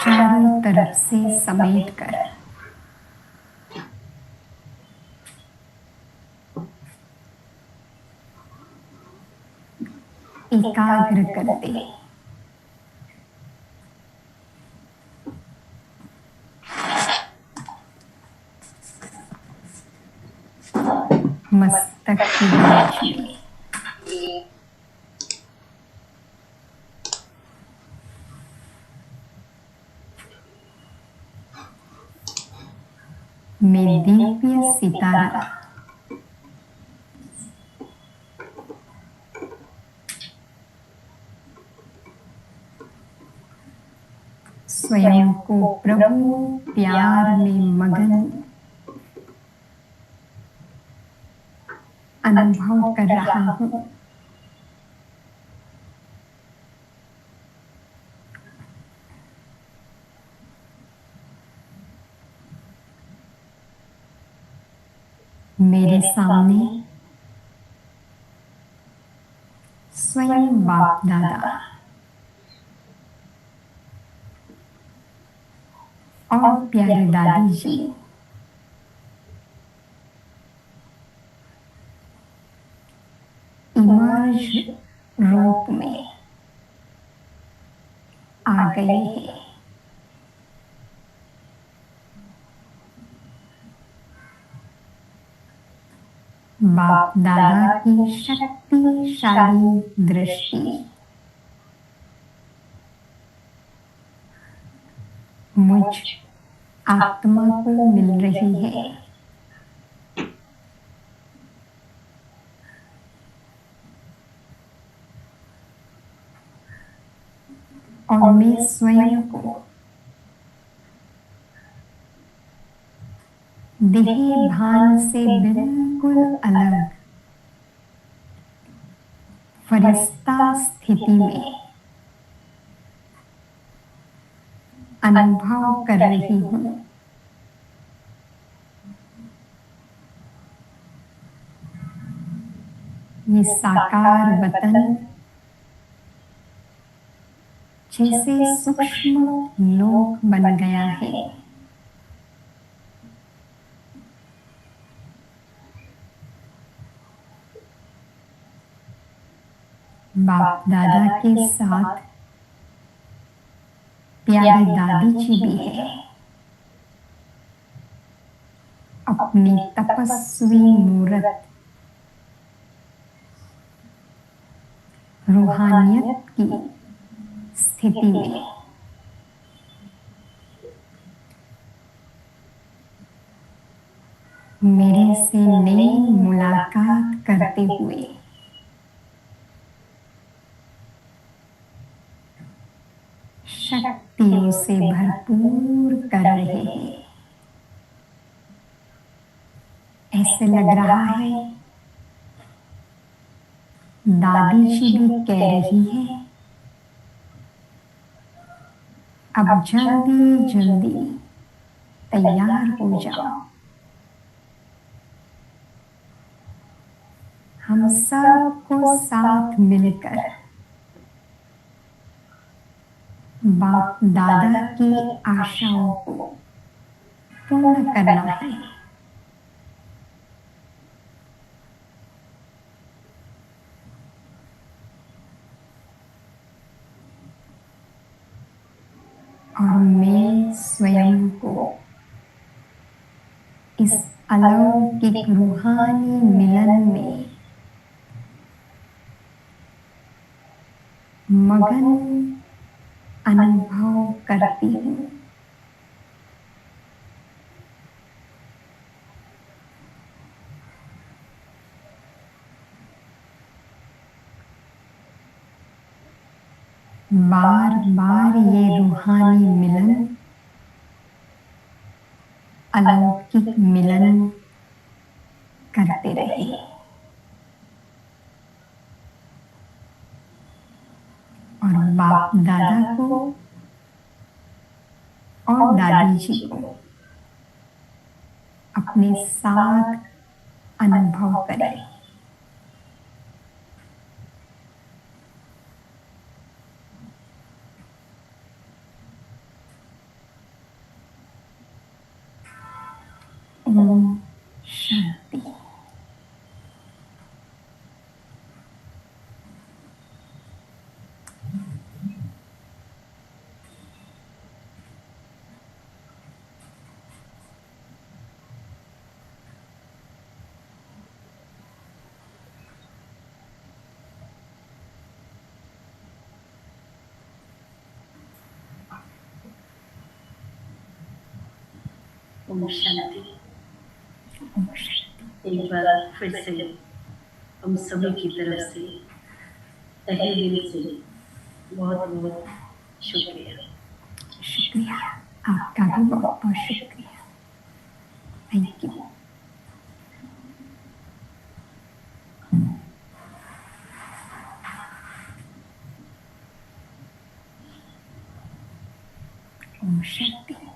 चारों तरफ से समेट कर एकाग्र कर दे। मस्तक के बीच में में दिव्य सितारा स्वयं को प्रभु प्यार में मगन अनुभव कर रहा हूँ। मेरे सामने स्वयं बाप दादा और प्यारे दादी जी इमर्ज रूप में आ गए हैं। बाप दादा की शक्तिशाली दृष्टि मुझ आत्मा को मिल रही है। और मैं स्वयं को देह भान से बिल्कुल अलग फरिश्ता स्थिति में अनुभव कर रही हूँ। ये साकार वतन जैसे सूक्ष्म लोक बन गया है। बाप दादा के साथ प्यारी दादी जी भी है। अपनी तपस्वी मूरत रूहानियत की स्थिति में मेरे से नई मुलाकात करते हुए शक्तियों से भरपूर कर रहे हैं। ऐसे लग रहा है दादी जी भी कह रही है, अब जल्दी जल्दी तैयार हो जाओ। हम सबको साथ मिलकर बाप दादा की आशाओं को पूर्ण करना है। और मैं स्वयं को इस अलौकिक रूहानी मिलन में मगन अनुभव करती हूँ। बार बार ये रूहानी मिलन अलौकिक मिलन करते रहे। और बाप दादा को और दादी जी को अपने साथ अनुभव करें। ओम शांति। ओम शांति। एक बार फिर से हम सभी की तरफ से तहे दिल से बहुत बहुत शुक्रिया। शुक्रिया, आपका भी बहुत बहुत शुक्रिया। Thank you. ओम शांति।